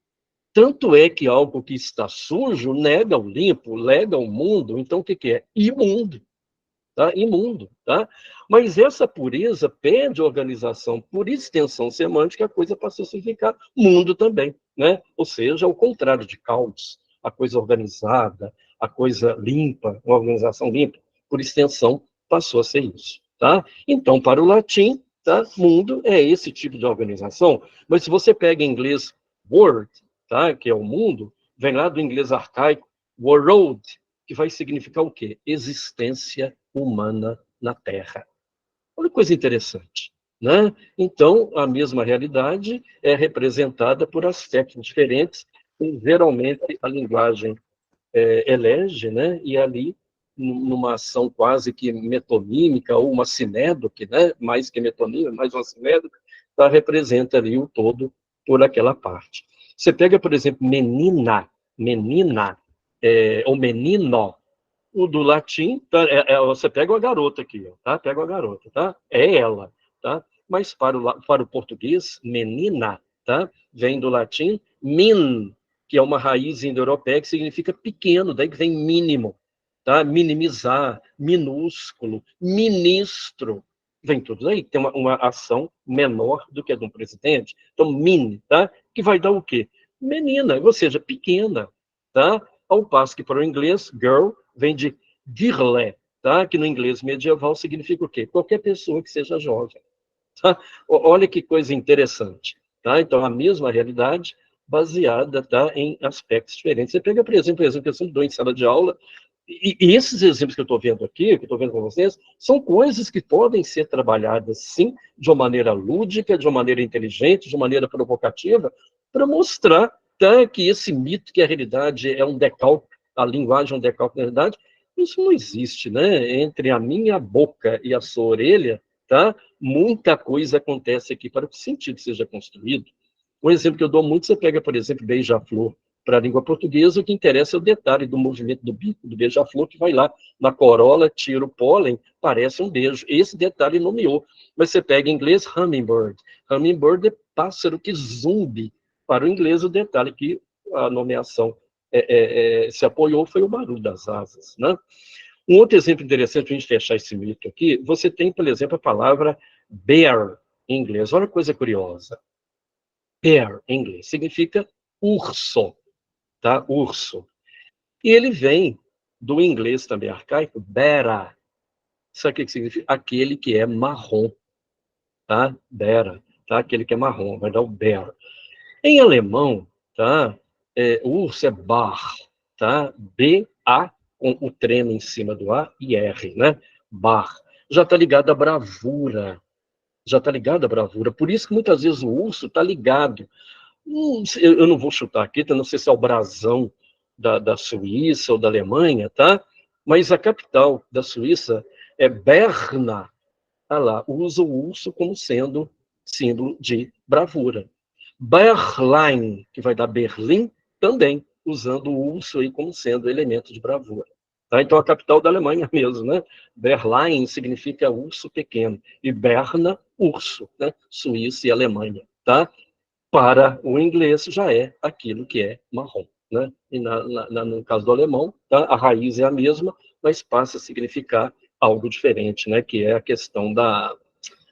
Tanto é que algo que está sujo nega o limpo, nega o mundo. Então, o que é? Imundo. Tá? Imundo, tá? Mas essa pureza pede organização, por extensão semântica, a coisa passa a significar mundo também, né? Ou seja, ao contrário de caos, a coisa organizada, a coisa limpa, uma organização limpa, por extensão, passou a ser isso, tá? Então, para o latim, tá? Mundo é esse tipo de organização, mas se você pega em inglês world, tá? Que é o mundo, vem lá do inglês arcaico, world, que vai significar o quê? Existência humana na Terra. Olha que coisa interessante, né? Então, a mesma realidade é representada por aspectos diferentes, e geralmente a linguagem elege, né? E ali, numa ação quase que metonímica, ou uma sinédoque, né? Mais que metonímica, mais uma sinédoque, tá? Representa ali o todo por aquela parte. Você pega, por exemplo, menina, ou menino, o do latim, tá? Você pega a garota aqui, ó, tá? Pega a garota, tá? É ela, tá? Mas para o português, menina, tá? Vem do latim min, que é uma raiz indo-europeia que significa pequeno, daí que vem mínimo, tá? Minimizar, minúsculo, ministro, vem tudo daí. Tem uma ação menor do que a de um presidente. Então, min, tá? Que vai dar o quê? Menina, ou seja, pequena, tá? Ao passo que para o inglês, girl, vem de girle, tá? Que no inglês medieval significa o quê? Qualquer pessoa que seja jovem. Tá? Olha que coisa interessante. Tá? Então, a mesma realidade baseada, tá, em aspectos diferentes. Você pega, por exemplo, o exemplo que eu dou em sala de aula, e esses exemplos que eu estou vendo aqui, que eu estou vendo com vocês, são coisas que podem ser trabalhadas, sim, de uma maneira lúdica, de uma maneira inteligente, de uma maneira provocativa, para mostrar, tá, que esse mito que a realidade é um decalque, a linguagem é um decalque da realidade, isso não existe, né? Entre a minha boca e a sua orelha, tá? Muita coisa acontece aqui para que o sentido seja construído. Um exemplo que eu dou muito, você pega, por exemplo, beija-flor. Para a língua portuguesa, o que interessa é o detalhe do movimento do bico do beija-flor, que vai lá na corola, tira o pólen, parece um beijo. Esse detalhe nomeou. Mas você pega em inglês, hummingbird. Hummingbird é pássaro que zumbi. Para o inglês, o detalhe que a nomeação se apoiou foi o barulho das asas, né? Um outro exemplo interessante para a gente fechar esse mito aqui, você tem, por exemplo, a palavra bear em inglês. Olha que coisa curiosa. Bear, em inglês, significa urso, tá? Urso. E ele vem do inglês também arcaico, bera. Sabe o que significa? Aquele que é marrom, tá? Bera, tá? Aquele que é marrom, vai dar o bear. Em alemão, tá? O urso é bar, tá? B-A, com o trema em cima do A e R, né? Bar. Já está ligado à bravura. Já está ligado à bravura. Por isso que muitas vezes o urso está ligado. Eu não vou chutar aqui, não sei se é o brasão da Suíça ou da Alemanha, tá? Mas a capital da Suíça é Berna. Ah lá, usa o urso como sendo símbolo de bravura. Berlim, que vai dar Berlim, também usando o urso aí como sendo elemento de bravura. Tá? Então, a capital da Alemanha mesmo, né? Berlim significa urso pequeno, e Berna, urso, né? Suíça e Alemanha, tá? Para o inglês, já é aquilo que é marrom, né? E no caso do alemão, tá? A raiz é a mesma, mas passa a significar algo diferente, né? Que é a questão da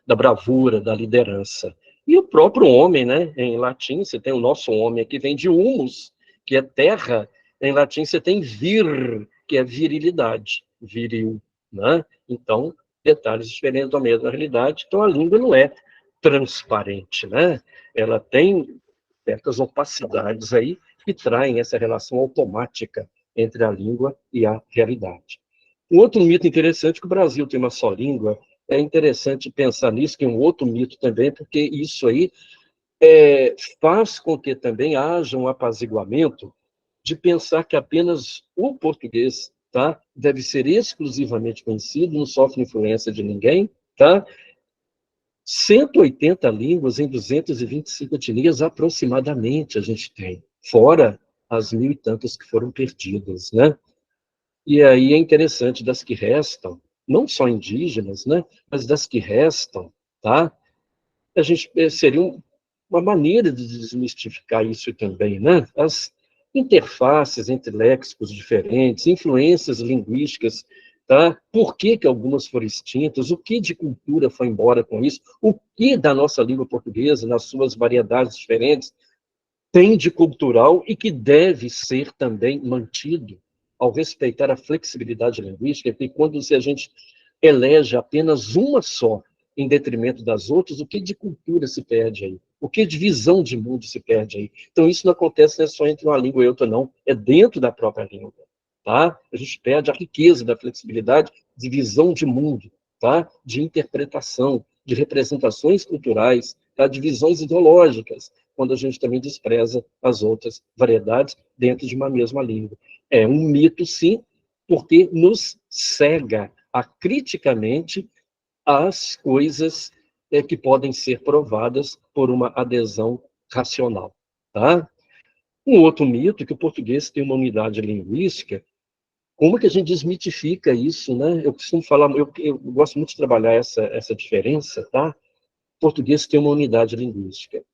bravura, da liderança. E o próprio homem, né? Em latim, você tem o nosso homem aqui, vem de humus, que é terra. Em latim, você tem vir, que é virilidade, viril, né? Então, detalhes diferentes da mesma realidade. Então, a língua não é transparente, né? Ela tem certas opacidades aí que traem essa relação automática entre a língua e a realidade. Um outro mito interessante é que o Brasil tem uma só língua. É interessante pensar nisso, que é um outro mito também, porque isso aí faz com que também haja um apaziguamento de pensar que apenas o português, tá, deve ser exclusivamente conhecido, não sofre influência de ninguém, tá? 180 línguas em 225 etnias aproximadamente a gente tem, fora as 1.000 e tantas que foram perdidas, né? E aí é interessante, das que restam, não só indígenas, né, mas das que restam, tá? A gente seria uma maneira de desmistificar isso também, né? As interfaces entre léxicos diferentes, influências linguísticas, tá? Por que que algumas foram extintas? O que de cultura foi embora com isso? O que da nossa língua portuguesa, nas suas variedades diferentes, tem de cultural e que deve ser também mantido ao respeitar a flexibilidade linguística, porque quando a gente elege apenas uma só em detrimento das outras, o que de cultura se perde aí? O que de visão de mundo se perde aí? Então, isso não acontece não é só entre uma língua e outra, não. É dentro da própria língua. Tá? A gente perde a riqueza da flexibilidade de visão de mundo, tá? De interpretação, de representações culturais, tá? De visões ideológicas, quando a gente também despreza as outras variedades dentro de uma mesma língua. É um mito, sim, porque nos cega a criticamente as coisas que podem ser provadas por uma adesão racional. Tá? Um outro mito é que o português tem uma unidade linguística. Como que a gente desmitifica isso, né? Eu costumo falar, eu gosto muito de trabalhar essa diferença, tá? O português tem uma unidade linguística.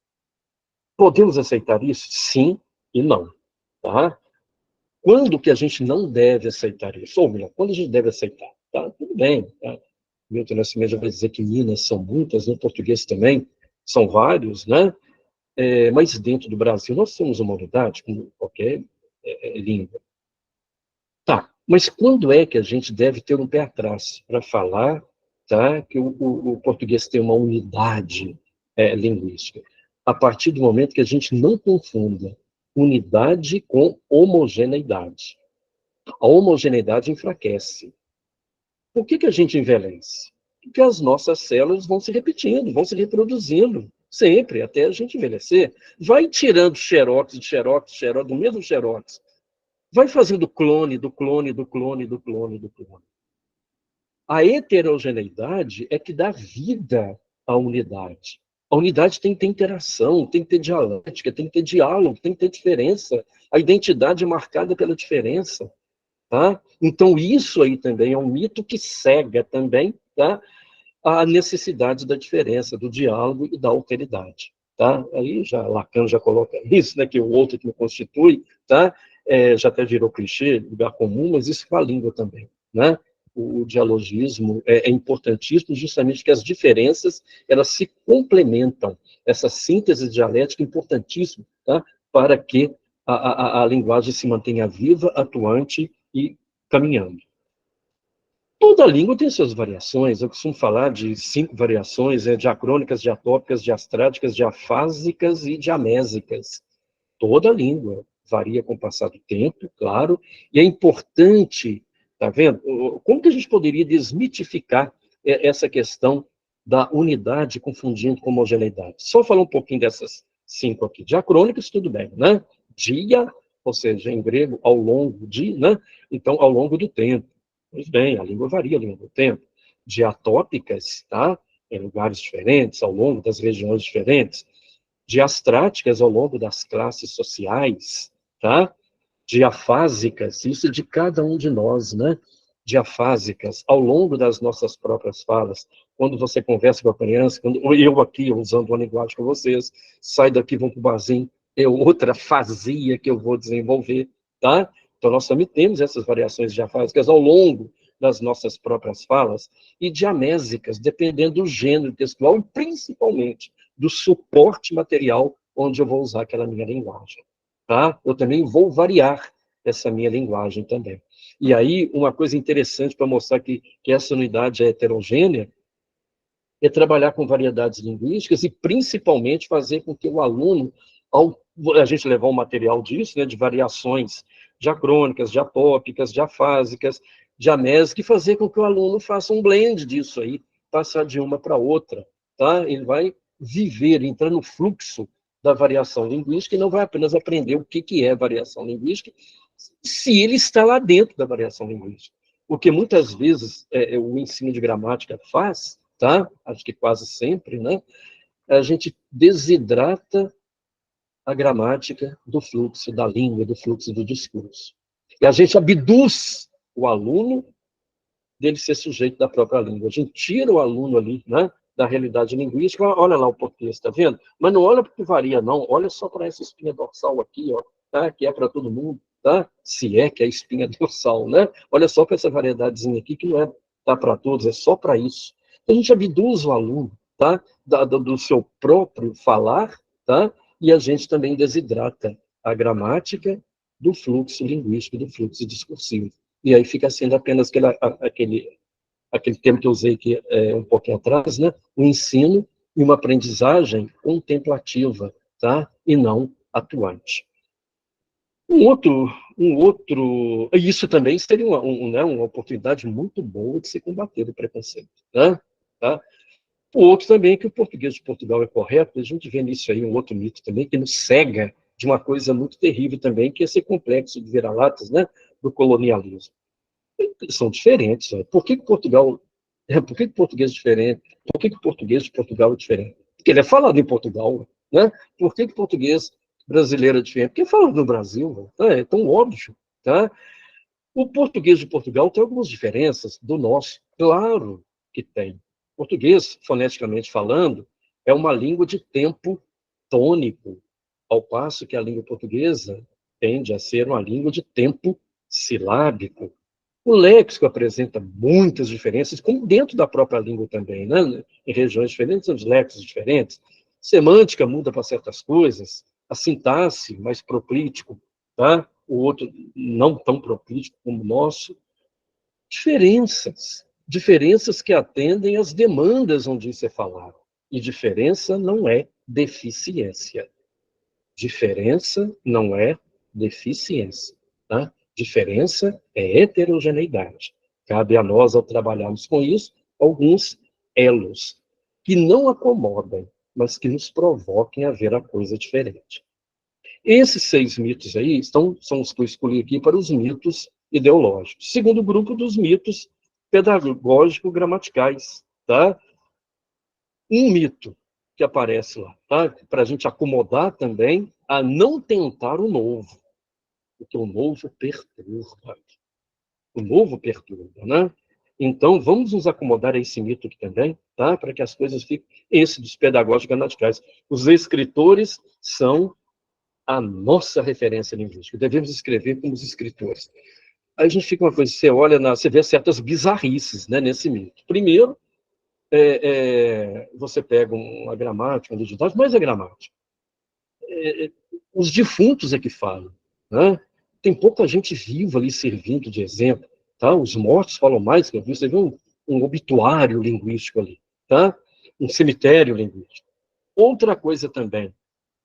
Podemos aceitar isso? Sim e não, tá? Quando que a gente não deve aceitar isso? Ou melhor, quando a gente deve aceitar? Tá? Tudo bem, tá? Milton Nascimento já vai dizer que Minas são muitas, no português também são vários, né? Mas dentro do Brasil nós temos uma unidade, como qualquer língua. Tá, mas quando é que a gente deve ter um pé atrás para falar, tá, que o português tem uma unidade linguística? A partir do momento que a gente não confunda unidade com homogeneidade. A homogeneidade enfraquece. Por que a gente envelhece? Porque as nossas células vão se repetindo, vão se reproduzindo, sempre, até a gente envelhecer. Vai tirando xerox, de xerox, xerox, do mesmo xerox. Vai fazendo clone, do clone, do clone, do clone, do clone. A heterogeneidade é que dá vida à unidade. A unidade tem que ter interação, tem que ter dialética, tem que ter diálogo, tem que ter diferença. A identidade é marcada pela diferença. Tá? Então, isso aí também é um mito que cega também, tá? A necessidade da diferença, do diálogo e da alteridade. Tá? Aí já Lacan já coloca isso, né, que o outro que me constitui, tá? Já até virou clichê, lugar comum, mas isso com a língua também. Né? O dialogismo é importantíssimo, justamente que as diferenças elas se complementam. Essa síntese dialética é importantíssima, tá? Para que a linguagem se mantenha viva, atuante e caminhando. Toda língua tem suas variações. Eu costumo falar de 5 variações, diacrônicas, diatópicas, diastráticas, diafásicas e diamésicas. Toda língua varia com o passar do tempo, claro, e é importante, tá vendo? Como que a gente poderia desmitificar essa questão da unidade confundindo com homogeneidade? Só falar um pouquinho dessas 5 aqui. Diacrônicas, tudo bem, né? Dia, ou seja, em grego, ao longo de, né? Então, ao longo do tempo. Pois bem, a língua varia ao longo do tempo. Diatópicas, tá? Em lugares diferentes, ao longo das regiões diferentes. Diastráticas, ao longo das classes sociais, tá? Diafásicas, isso de cada um de nós, né? Diafásicas, ao longo das nossas próprias falas. Quando você conversa com a criança, quando eu aqui, usando uma linguagem com vocês, saio daqui, vão para o barzinho, é outra fasia que eu vou desenvolver, tá? Então, nós também temos essas variações diafásicas ao longo das nossas próprias falas e diamésicas, dependendo do gênero textual e, principalmente, do suporte material onde eu vou usar aquela minha linguagem. Tá? Eu também vou variar essa minha linguagem também. E aí, uma coisa interessante para mostrar que essa unidade é heterogênea é trabalhar com variedades linguísticas e, principalmente, fazer com que o aluno, ao a gente levar um material disso, né, de variações diacrônicas, diatópicas, diafásicas, diamésicas, e fazer com que o aluno faça um blend disso aí, passar de uma para outra. Tá? Ele vai viver, entrar no fluxo da variação linguística e não vai apenas aprender o que é variação linguística, se ele está lá dentro da variação linguística. O que muitas vezes o ensino de gramática faz, tá? Acho que quase sempre, né? A gente desidrata a gramática do fluxo da língua, do fluxo do discurso. E a gente abduz o aluno dele ser sujeito da própria língua. A gente tira o aluno ali, né, da realidade linguística. Olha lá o português, está vendo? Mas não olha porque varia, não. Olha só para essa espinha dorsal aqui, ó, tá? Que é para todo mundo, tá? Se é que é a espinha dorsal, né? Olha só para essa variedadezinha aqui que não é tá para todos, é só para isso. Então, a gente abduz o aluno, tá? Do seu próprio falar, tá? e a gente também desidrata a gramática do fluxo linguístico, do fluxo discursivo. E aí fica sendo apenas aquele termo que eu usei aqui um pouquinho atrás, né? O ensino e uma aprendizagem contemplativa, tá? E não atuante. Isso também seria né, uma oportunidade muito boa de se combater o preconceito, né? Tá? O outro também é que o português de Portugal é correto, a gente vê nisso aí um outro mito também, que nos cega de uma coisa muito terrível também, que é esse complexo de vira-latas, né, do colonialismo. São diferentes. Né? Por que português é diferente? Por que o português de Portugal é diferente? Porque ele é falado em Portugal, né? Por que o português brasileiro é diferente? Porque é falado no Brasil, né? É tão óbvio, tá? O português de Portugal tem algumas diferenças do nosso, claro que tem. Português, foneticamente falando, é uma língua de tempo tônico, ao passo que a língua portuguesa tende a ser uma língua de tempo silábico. O léxico apresenta muitas diferenças, como dentro da própria língua também, né? Em regiões diferentes, temos léxicos diferentes. Semântica muda para certas coisas, a sintaxe mais proclítico, tá? O outro não tão proclítico como o nosso. Diferenças que atendem às demandas onde isso é falado. E diferença não é deficiência. Diferença não é deficiência. Tá? Diferença é heterogeneidade. Cabe a nós, ao trabalharmos com isso, alguns elos que não acomodem, mas que nos provoquem a ver a coisa diferente. Esses 6 mitos aí são os que eu escolhi aqui para os mitos ideológicos. Segundo grupo dos mitos pedagógico-gramaticais. Tá? Um mito que aparece lá, tá? Para a gente acomodar também a não tentar o novo, porque o novo perturba. O novo perturba, né? Então, vamos nos acomodar a esse mito aqui também, tá? Para que as coisas fiquem... Esse dos pedagógicos gramaticais. Os escritores são a nossa referência linguística. Devemos escrever como os escritores. Aí a gente fica uma coisa, você vê certas bizarrices, né, nesse mito. Primeiro, você pega uma gramática, uma didática, mas é gramática. Os defuntos é que falam, né? Tem pouca gente viva ali servindo de exemplo, tá? Os mortos falam mais que eu vi. Você vê um obituário linguístico ali, tá? Um cemitério linguístico. Outra coisa também,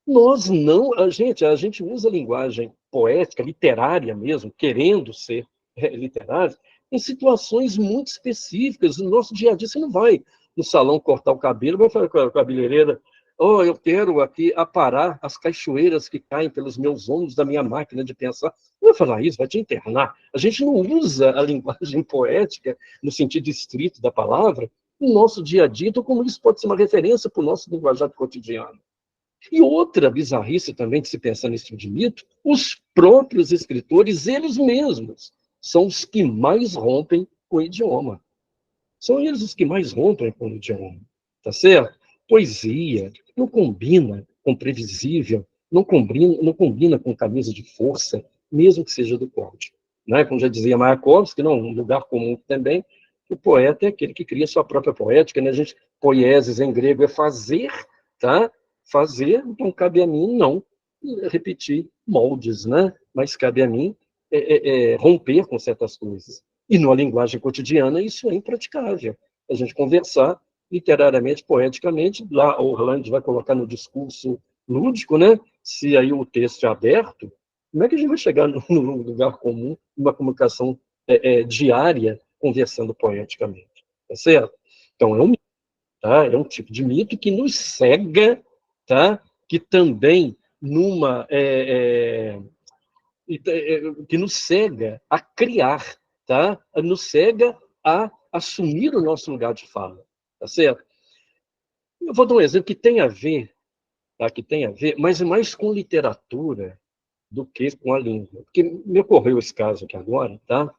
a gente usa a linguagem poética, literária mesmo, querendo ser literário, em situações muito específicas. No nosso dia a dia, você não vai no salão cortar o cabelo, vai falar com a cabeleireira: oh, eu quero aqui aparar as cachoeiras que caem pelos meus ombros da minha máquina de pensar. Não vai falar isso, vai te internar. A gente não usa a linguagem poética, no sentido estrito da palavra, no nosso dia a dia, então como isso pode ser uma referência para o nosso linguajar cotidiano. E outra bizarrice também de se pensar nesse tipo de mito, os próprios escritores, eles mesmos, são os que mais rompem com o idioma. São eles os que mais rompem com o idioma, tá certo? Poesia não combina com previsível, não combina com camisa de força, mesmo que seja do código. Né? Como já dizia Mayakovsky, não, um lugar comum também, o poeta é aquele que cria sua própria poética, né? Poieses em grego é fazer, tá? Fazer, então cabe a mim não repetir moldes, né? Mas cabe a mim romper com certas coisas. E numa linguagem cotidiana isso é impraticável. A gente conversar literariamente, poeticamente, lá o Orlando vai colocar no discurso lúdico, né? Se aí o texto é aberto, como é que a gente vai chegar num lugar comum, numa comunicação diária, conversando poeticamente? Tá certo? Então, tá? É um tipo de mito que nos cega, tá? Que também que nos cega a criar, tá? Nos cega a assumir o nosso lugar de fala, tá certo? Eu vou dar um exemplo que tem a ver, tá? Que tem a ver, mas é mais com literatura do que com a língua. Porque me ocorreu esse caso aqui agora, tá?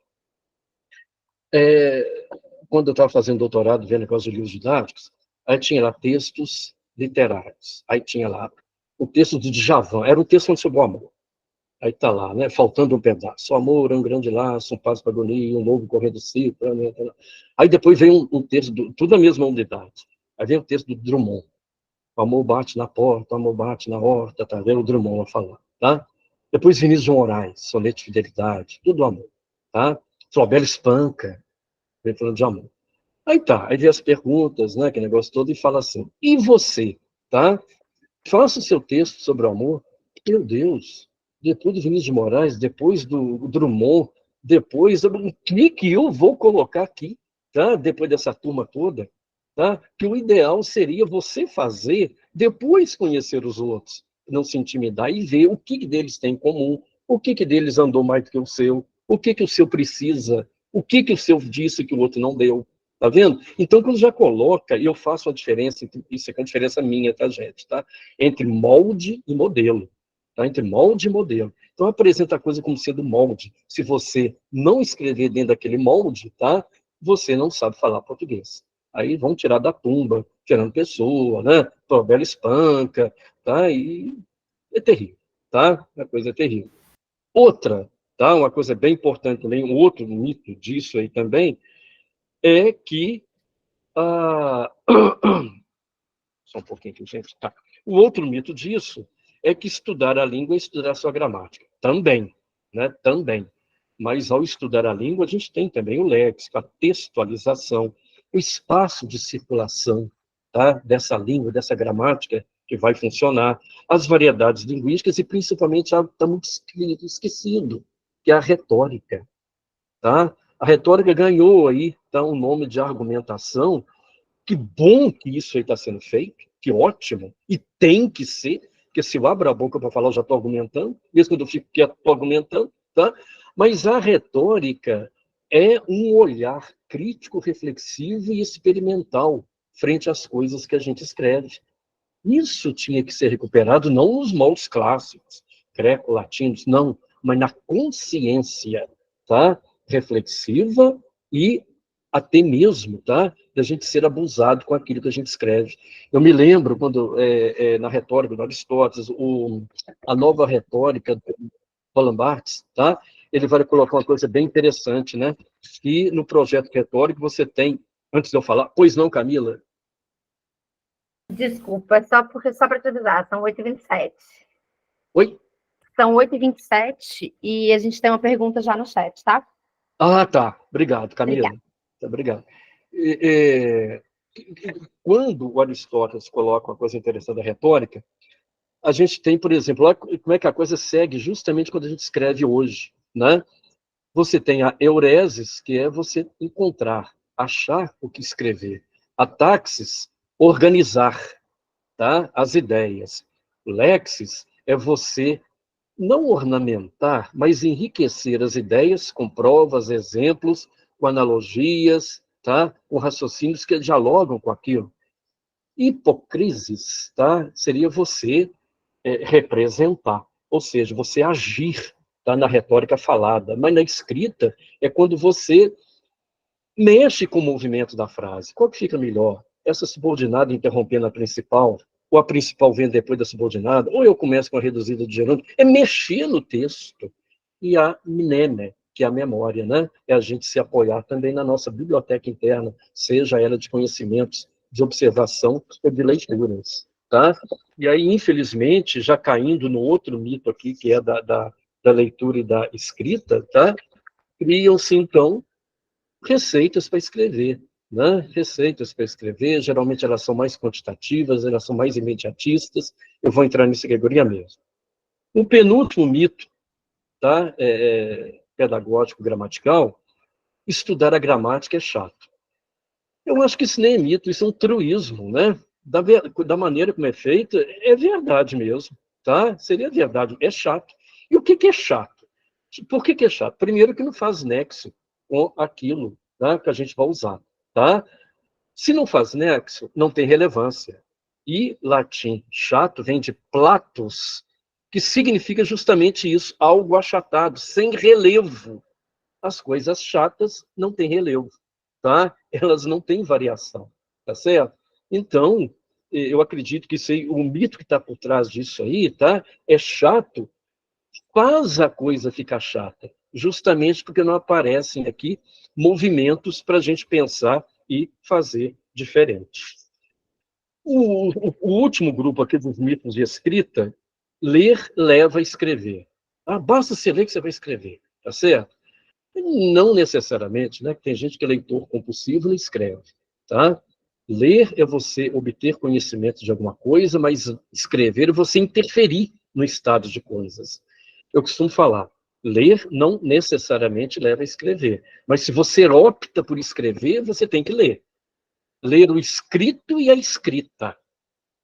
Quando eu estava fazendo doutorado, vendo aqueles livros didáticos, aí tinha lá textos literários. Aí tinha lá o texto do Djavan, era um texto sobre o amor. Aí está lá, né? Faltando um pedaço. O amor é um grande laço, um passo para a agonia, um novo correr do ciclo. Aí depois vem um texto, tudo da mesma unidade. Aí vem o texto do Drummond. O amor bate na porta, o amor bate na horta, tá vendo? O Drummond a falar, tá? Depois Vinícius de Moraes, soneto de fidelidade, tudo amor, tá? Flaubert espanca, vem falando de amor. Aí tá, aí vem as perguntas, né, que negócio todo, e fala assim, e você, tá? Faça o seu texto sobre o amor. Meu Deus, depois do Vinícius de Moraes, depois do Drummond, depois, o que eu vou colocar aqui, tá? Depois dessa turma toda, tá? Que o ideal seria você fazer, depois conhecer os outros, não se intimidar e ver o que deles tem em comum, o que deles andou mais do que o seu, o que o seu precisa, o que o seu disse que o outro não deu. Tá vendo? Então, quando já coloca, e eu faço a diferença, isso é uma diferença minha, tá, gente? Tá? Entre molde e modelo. Tá? Entre molde e modelo. Então, apresenta a coisa como sendo molde. Se você não escrever dentro daquele molde, tá? Você não sabe falar português. Aí vão tirar da tumba, tirando pessoa, né? Provela espanca, tá? E é terrível, tá? A coisa é terrível. Outra, tá? Uma coisa bem importante também, um outro mito disso aí também, é que só um pouquinho aqui, gente. Tá. O outro mito disso é que estudar a língua é estudar a sua gramática. Também, né? Também. Mas ao estudar a língua, a gente tem também o léxico, a textualização, o espaço de circulação, tá? Dessa língua, dessa gramática que vai funcionar, as variedades linguísticas e principalmente algo que está muito esquecido, que é a retórica, tá? A retórica ganhou aí, tá, um nome de argumentação. Que bom que isso aí está sendo feito, que ótimo, e tem que ser, porque se eu abro a boca para falar, eu já estou argumentando, mesmo quando eu fico quieto, estou argumentando, tá? Mas a retórica é um olhar crítico, reflexivo e experimental frente às coisas que a gente escreve. Isso tinha que ser recuperado, não nos moldes clássicos, greco-latinos, não, mas na consciência, tá? Reflexiva e até mesmo, tá? Da gente ser abusado com aquilo que a gente escreve. Eu me lembro quando, na retórica do Aristóteles, a nova retórica do Roland Barthes, tá? Ele vai colocar uma coisa bem interessante, né? Que no projeto retórico você tem, antes de eu falar, pois não, Camila? Desculpa, só para te avisar, são 8h27. Oi? São 8h27 e a gente tem uma pergunta já no chat, tá? Ah, tá. Obrigado, Camila. Obrigada. Obrigado. Quando o Aristóteles coloca uma coisa interessante da retórica, a gente tem, por exemplo, olha como é que a coisa segue justamente quando a gente escreve hoje, né? Você tem a euresis, que é você encontrar, achar o que escrever. A taxis, organizar, tá? As ideias. O lexis é você não ornamentar, mas enriquecer as ideias com provas, exemplos, com analogias, tá? Com raciocínios que dialogam com aquilo. Hipocrisis, tá? Seria você representar, ou seja, você agir, tá? Na retórica falada, mas na escrita é quando você mexe com o movimento da frase. Qual que fica melhor? Essa subordinada interrompendo a principal, ou a principal vem depois da subordinada, ou eu começo com a reduzida de gerúndio. É mexer no texto. E a mneme, que é a memória, né? É a gente se apoiar também na nossa biblioteca interna, seja ela de conhecimentos, de observação ou de leituras, tá? E aí, infelizmente, já caindo no outro mito aqui, que é da leitura e da escrita, tá? Criam-se, então, receitas para escrever, né? Receitas para escrever, geralmente elas são mais quantitativas, elas são mais imediatistas, eu vou entrar nessa categoria mesmo. O penúltimo mito, tá? Pedagógico, gramatical, estudar a gramática é chato. Eu acho que isso nem é mito, isso é um truísmo, né? Da maneira como é feita, é verdade mesmo, tá? Seria verdade, é chato. E o que é chato? Por que é chato? Primeiro que não faz nexo com aquilo, tá? Que a gente vai usar, tá? Se não faz nexo, não tem relevância. E latim chato vem de platus, que significa justamente isso, algo achatado, sem relevo. As coisas chatas não têm relevo, tá? Elas não têm variação, tá certo? Então, eu acredito que o mito que está por trás disso aí, tá? É chato, faz a coisa ficar chata, justamente porque não aparecem aqui movimentos para a gente pensar e fazer diferente. O último grupo aqui dos mitos de escrita, ler leva a escrever. Basta você ler que você vai escrever, tá certo? Não necessariamente, né? Tem gente que é leitor compulsivo e não escreve, tá? Ler é você obter conhecimento de alguma coisa, mas escrever é você interferir no estado de coisas. Eu costumo falar, ler não necessariamente leva a escrever, mas se você opta por escrever, você tem que ler. Ler o escrito e a escrita,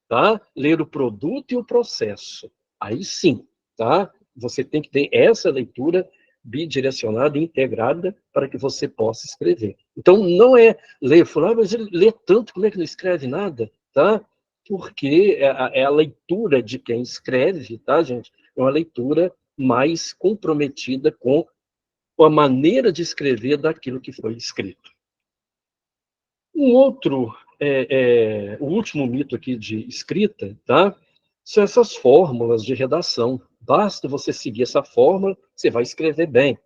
tá? Ler o produto e o processo. Aí sim, tá? Você tem que ter essa leitura bidirecionada e integrada para que você possa escrever. Então, não é ler, falar, mas ele lê tanto, como é que não escreve nada? Tá? Porque é a leitura de quem escreve, tá, gente? É uma leitura mais comprometida com a maneira de escrever daquilo que foi escrito. Um outro, o último mito aqui de escrita, tá? São essas fórmulas de redação. Basta você seguir essa fórmula, você vai escrever bem.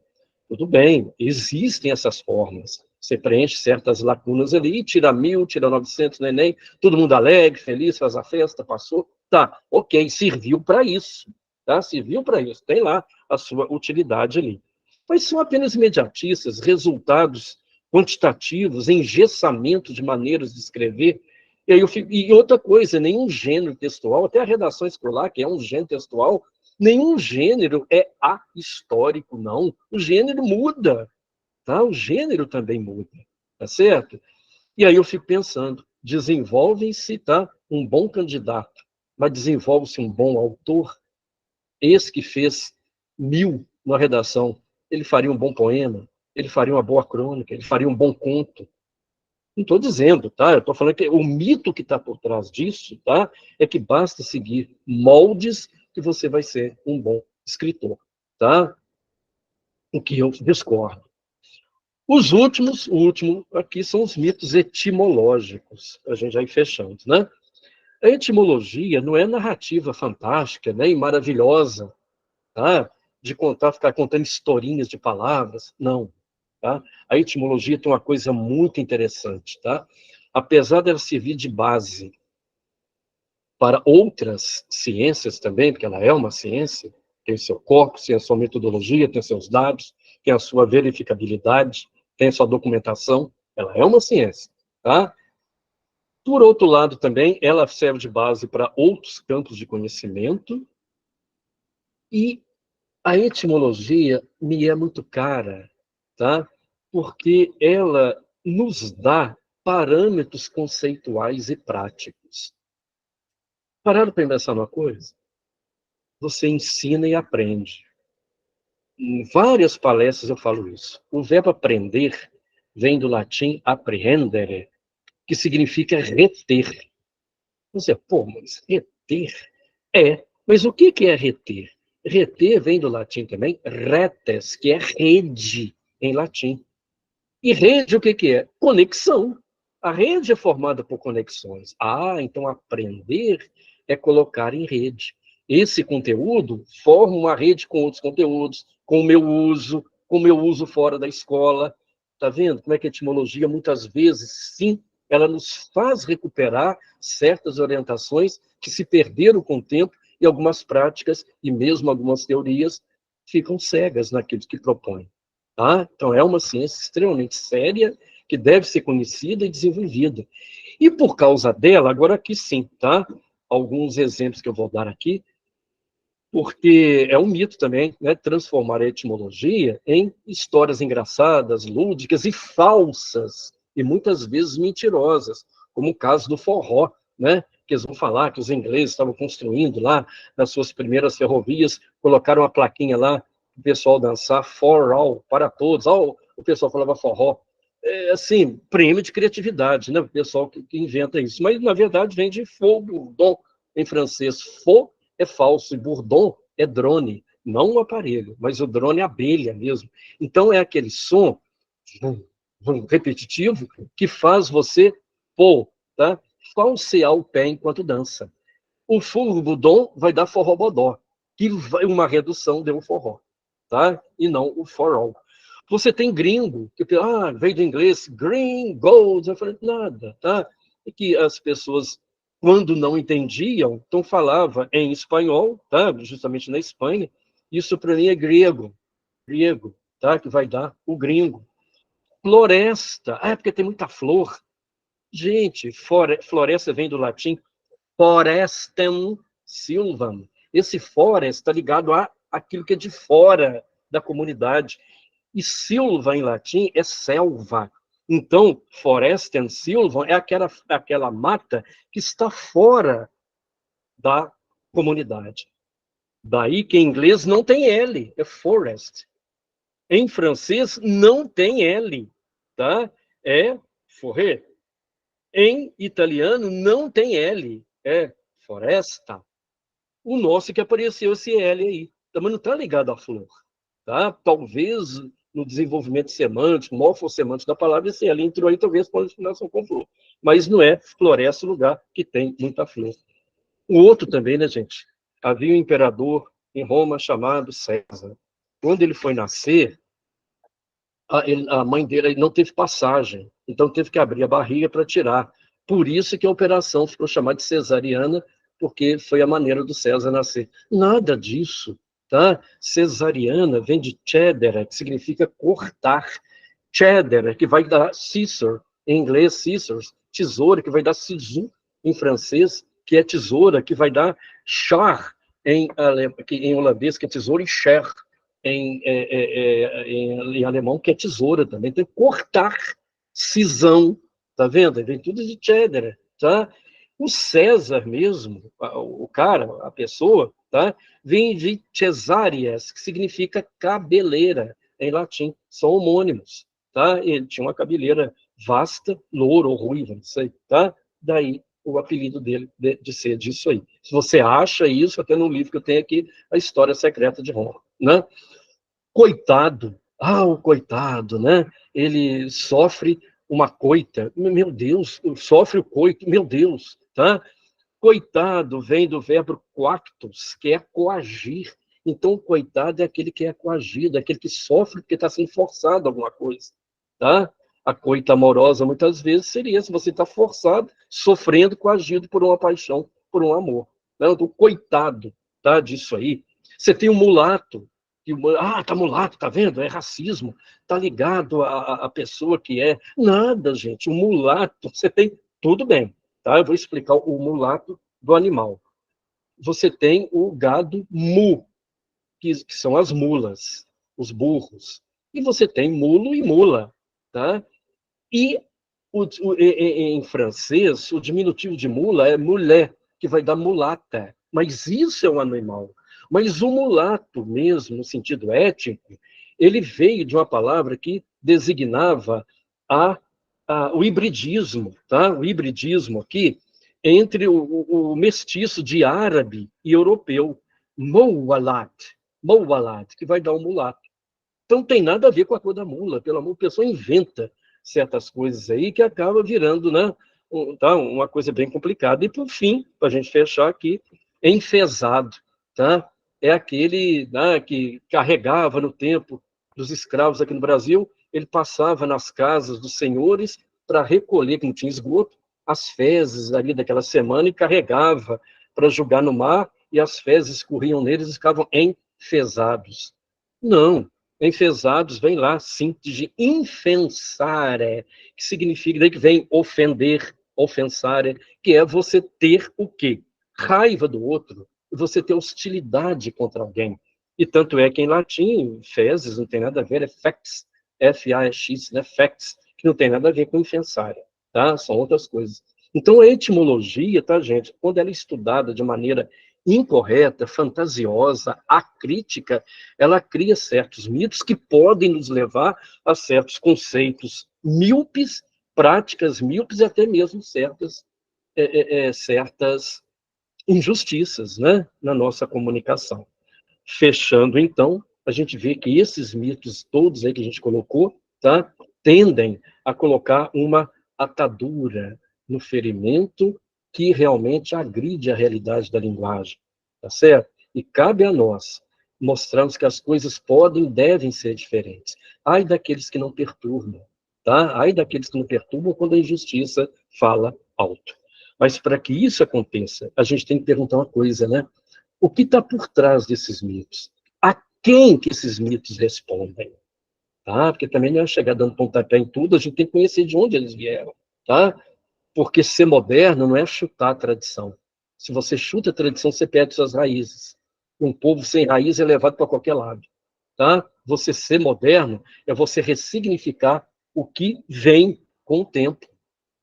Tudo bem, existem essas fórmulas. Você preenche certas lacunas ali, tira 1000, tira 900 no Enem, todo mundo alegre, feliz, faz a festa, passou. Tá, ok, serviu para isso. Tá? Serviu para isso. Tem lá a sua utilidade ali. Mas são apenas imediatistas, resultados quantitativos, engessamento de maneiras de escrever. E outra coisa, nenhum gênero textual, até a redação escolar, que é um gênero textual, nenhum gênero é ahistórico, não. O gênero muda, tá? O gênero também muda, tá certo? E aí eu fico pensando, desenvolve-se, tá, um bom candidato, mas desenvolve-se um bom autor. Esse que fez 1000 na redação, ele faria um bom poema, ele faria uma boa crônica, ele faria um bom conto. Não estou dizendo, tá? Eu estou falando que o mito que está por trás disso, tá? É que basta seguir moldes que você vai ser um bom escritor, tá? O que eu discordo. O último aqui são os mitos etimológicos. A gente já ir fechando, né? A etimologia não é narrativa fantástica, né, e maravilhosa, tá? De contar, ficar contando historinhas de palavras. Não. Tá? A etimologia tem uma coisa muito interessante. Tá? Apesar dela servir de base para outras ciências também, porque ela é uma ciência, tem o seu corpo, tem a sua metodologia, tem seus dados, tem a sua verificabilidade, tem a sua documentação, ela é uma ciência. Tá? Por outro lado, também, ela serve de base para outros campos de conhecimento, e a etimologia me é muito cara, tá? Porque ela nos dá parâmetros conceituais e práticos. Pararam para pensar numa coisa? Você ensina e aprende. Em várias palestras eu falo isso. O verbo aprender vem do latim apprehendere, que significa reter. Você, pô, mas reter? Mas o que é reter? Reter vem do latim também, retes, que é rede em latim. E rede o que é? Conexão. A rede é formada por conexões. Então aprender é colocar em rede. Esse conteúdo forma uma rede com outros conteúdos, com o meu uso fora da escola. Está vendo como é que a etimologia, muitas vezes, sim, ela nos faz recuperar certas orientações que se perderam com o tempo e algumas práticas e mesmo algumas teorias ficam cegas naquilo que propõem. Tá? Então, é uma ciência extremamente séria, que deve ser conhecida e desenvolvida. E por causa dela, agora aqui sim, tá? Alguns exemplos que eu vou dar aqui, porque é um mito também, né? Transformar a etimologia em histórias engraçadas, lúdicas e falsas, e muitas vezes mentirosas, como o caso do forró, né? Que eles vão falar que os ingleses estavam construindo lá nas suas primeiras ferrovias, colocaram uma plaquinha lá, o pessoal dançar for all, para todos. O pessoal falava forró. Assim, prêmio de criatividade, né? O pessoal que inventa isso. Mas, na verdade, vem de faux bourdon, em francês. Faux é falso e bourdon é drone. Não o aparelho, mas o drone é abelha mesmo. Então, é aquele som repetitivo que faz você, tá? Falsear o pé enquanto dança. O furbo-dom vai dar forró-bodó, que vai uma redução de um forró, tá? E não o for-all. Você tem gringo, que veio do inglês, green, gold, eu falei, nada, tá? E que as pessoas Quando não entendiam, então falava em espanhol, tá? Justamente na Espanha. Isso para mim é grego, tá? Que vai dar o gringo. Floresta, porque tem muita flor. Gente, floresta vem do latim forestem silvam. Esse forest está ligado a aquilo que é de fora da comunidade. E silva, em latim, é selva. Então, forestem silvam é aquela mata que está fora da comunidade. Daí que em inglês não tem L, é forest. Em francês não tem L, tá? É forêt. Em italiano não tem L, é floresta. O nosso que apareceu esse L aí, também não está ligado à flor, tá? Talvez no desenvolvimento semântico, morfossemântico da palavra, esse L entrou aí, talvez com a relação com flor. Mas não é floresta o lugar que tem muita flor. O outro também, né, gente? Havia um imperador em Roma chamado César. Quando ele foi nascer, a mãe dele não teve passagem, então teve que abrir a barriga para tirar. Por isso que a operação ficou chamada de cesariana, porque foi a maneira do César nascer. Nada disso, tá? Cesariana vem de cedere, que significa cortar. Cedere, que vai dar scissor, em inglês, scissors, tesoura, que vai dar ciseau, em francês, que é tesoura, que vai dar char, em holandês, que é tesoura, e cher, em alemão, que é tesoura também. Então, cortar, cisão, tá vendo? Vem tudo de cedere, tá? O César mesmo, o cara, a pessoa, tá? Vem de cesáreas, que significa cabeleira, em latim. São homônimos, tá? Ele tinha uma cabeleira vasta, loura ou ruiva, não sei, tá? Daí o apelido dele de ser disso aí. Se você acha isso, até no livro que eu tenho aqui, A História Secreta de Roma, né? Coitado, o coitado, né? Ele sofre uma coita, meu Deus, sofre o coito, meu Deus, tá? Coitado vem do verbo coactus, que é coagir. Então, o coitado é aquele que é coagido, é aquele que sofre porque está sendo forçado a alguma coisa, tá? A coita amorosa, muitas vezes, seria se você está forçado, sofrendo, coagido por uma paixão, por um amor. Né? Então, coitado, tá? Disso aí. Você tem um mulato, tá mulato, tá vendo? É racismo, tá ligado à pessoa que é. Nada, gente. O mulato, você tem tudo bem, tá? Eu vou explicar o mulato do animal. Você tem o gado mu, que são as mulas, os burros. E você tem mulo e mula, tá? E em francês, o diminutivo de mula é mulher, que vai dar mulata. Mas isso é um animal. Mas o mulato mesmo, no sentido étnico, ele veio de uma palavra que designava o hibridismo, tá? O hibridismo aqui entre o mestiço de árabe e europeu, moualat, que vai dar um mulato. Então, não tem nada a ver com a cor da mula. Pelo amor, a pessoa inventa certas coisas aí que acaba virando, né, uma coisa bem complicada. E, por fim, para a gente fechar aqui, enfesado. Tá? É aquele, né, que carregava no tempo dos escravos aqui no Brasil, ele passava nas casas dos senhores para recolher, que não tinha esgoto, as fezes ali daquela semana e carregava para jogar no mar, e as fezes corriam neles e ficavam enfesados. Não, enfesados vem lá, sim, de infensare, que significa, daí que vem ofender, ofensare, que é você ter o quê? Raiva do outro, você ter hostilidade contra alguém. E tanto é que em latim, fezes não tem nada a ver, é fex, F-A-X, né? Fex, que não tem nada a ver com infensare, tá? São outras coisas. Então, a etimologia, tá, gente, quando ela é estudada de maneira incorreta, fantasiosa, acrítica, ela cria certos mitos que podem nos levar a certos conceitos míopes, práticas míopes e até mesmo certas injustiças, né, na nossa comunicação. Fechando, então, a gente vê que esses mitos todos aí que a gente colocou, tá, tendem a colocar uma atadura no ferimento que realmente agride a realidade da linguagem, tá certo? E cabe a nós mostrarmos que as coisas podem e devem ser diferentes. Ai daqueles que não perturbam, tá? Ai daqueles que não perturbam quando a injustiça fala alto. Mas para que isso aconteça, a gente tem que perguntar uma coisa, né? O que está por trás desses mitos? A quem que esses mitos respondem? Tá? Porque também não é chegar dando pontapé em tudo, a gente tem que conhecer de onde eles vieram, tá? Porque ser moderno não é chutar a tradição. Se você chuta a tradição, você perde suas raízes. Um povo sem raiz é levado para qualquer lado, tá? Você ser moderno é você ressignificar o que vem com o tempo.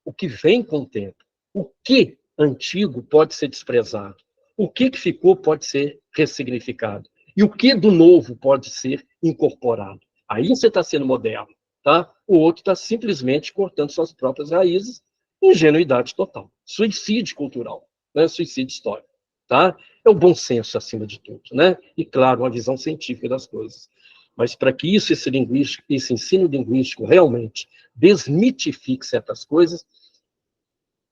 O que vem com o tempo. O que antigo pode ser desprezado. O que ficou pode ser ressignificado. E o que do novo pode ser incorporado. Aí você está sendo moderno, tá? O outro está simplesmente cortando suas próprias raízes. Ingenuidade total. Suicídio cultural, né? Suicídio histórico, tá? É o bom senso acima de tudo, né? E, claro, uma visão científica das coisas. Mas para que esse ensino linguístico realmente desmitifique certas coisas,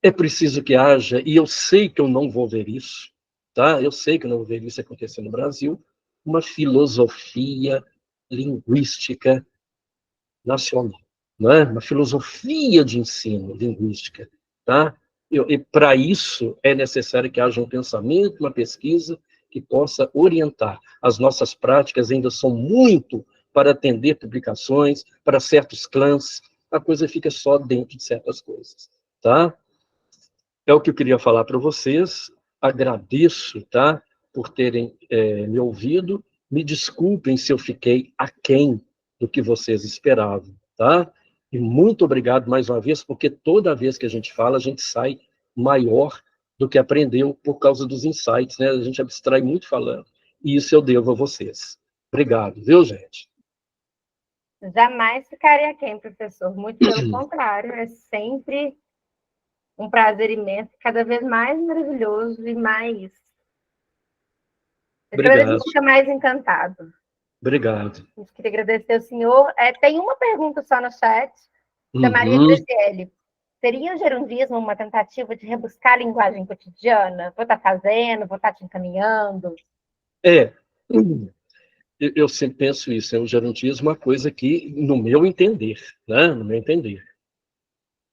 é preciso que haja, e eu sei que eu não vou ver isso, tá? Eu sei que eu não vou ver isso acontecer no Brasil, uma filosofia linguística nacional, né? Uma filosofia de ensino linguística, tá? E para isso é necessário que haja um pensamento, uma pesquisa que possa orientar. As nossas práticas ainda são muito para atender publicações, para certos clãs, a coisa fica só dentro de certas coisas, tá? É o que eu queria falar para vocês. Agradeço, tá, por terem me ouvido. Me desculpem se eu fiquei aquém do que vocês esperavam, tá? E muito obrigado mais uma vez, porque toda vez que a gente fala, a gente sai maior do que aprendeu por causa dos insights, né? A gente abstrai muito falando. E isso eu devo a vocês. Obrigado, viu, gente? Jamais ficaria aquém, professor. Muito pelo contrário, é sempre um prazer imenso, cada vez mais maravilhoso e mais... Cada vez a gente Obrigado. fica mais encantado. Obrigado. A gente queria agradecer ao senhor. Tem uma pergunta só no chat, da Maria Uhum. Graziele. Seria o gerundismo uma tentativa de rebuscar a linguagem cotidiana? Vou estar fazendo, vou estar te encaminhando? Eu sempre penso isso, o gerundismo é uma coisa que, no meu entender, né, no meu entender,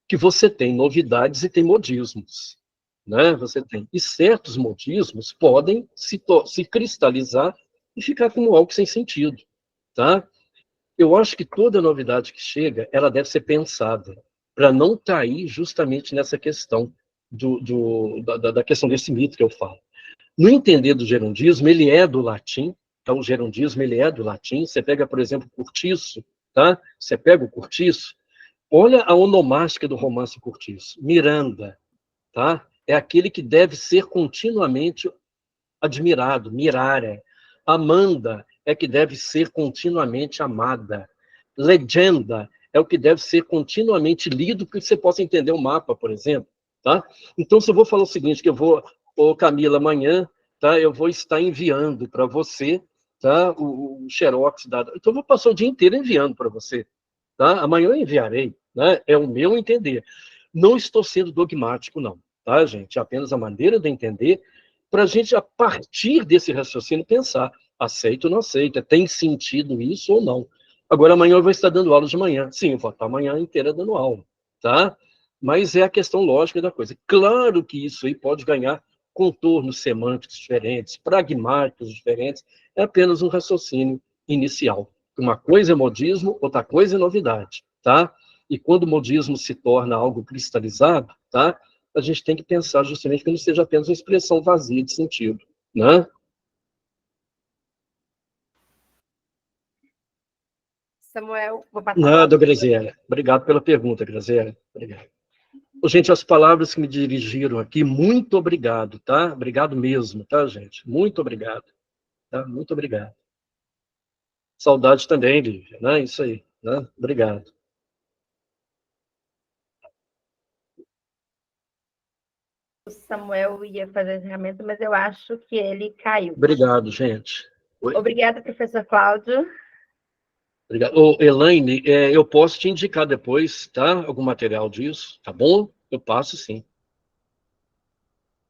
que você tem novidades e tem modismos, né, você tem, e certos modismos podem se cristalizar e ficar como algo sem sentido, tá? Eu acho que toda novidade que chega, ela deve ser pensada, para não cair justamente nessa questão da questão desse mito que eu falo. No entender do gerundismo, ele é do latim, então o gerundismo ele é do latim. Você pega, por exemplo, o Curtiço, tá? Você pega o Curtiço, olha a onomástica do romance Curtiço. Miranda, tá? É aquele que deve ser continuamente admirado, mirare. Amanda é que deve ser continuamente amada. Legenda é o que deve ser continuamente lido para que você possa entender o mapa, por exemplo, tá? Então, se eu vou falar o seguinte, que eu vou, Camila, amanhã, tá? Eu vou estar enviando para você, tá? O xerox da... Então, eu vou passar o dia inteiro enviando para você, tá? Amanhã eu enviarei, né? É o meu entender. Não estou sendo dogmático, não, tá, gente? É apenas a maneira de entender para a gente, a partir desse raciocínio, pensar, aceito ou não aceito, tem sentido isso ou não. Agora, amanhã eu vou estar dando aula de manhã. Sim, eu vou estar amanhã inteira dando aula, tá? Mas é a questão lógica da coisa. Claro que isso aí pode ganhar contornos semânticos diferentes, pragmáticos diferentes, é apenas um raciocínio inicial. Uma coisa é modismo, outra coisa é novidade, tá? E quando o modismo se torna algo cristalizado, tá? A gente tem que pensar justamente que não seja apenas uma expressão vazia de sentido, né? Samuel, vou passar a Nada, palavra. Graziela. Obrigado pela pergunta, Graziela. Obrigado. Gente, as palavras que me dirigiram aqui, muito obrigado, tá? Obrigado mesmo, tá, gente? Muito obrigado. Tá? Muito obrigado. Saudade também, Lívia, né? Isso aí, né? Obrigado. O Samuel ia fazer a ferramenta, mas eu acho que ele caiu. Obrigado, gente. Oi? Obrigada, professor Cláudio. Obrigado. Ô, Elaine, eu posso te indicar depois, tá? Algum material disso, tá bom? Eu passo, sim.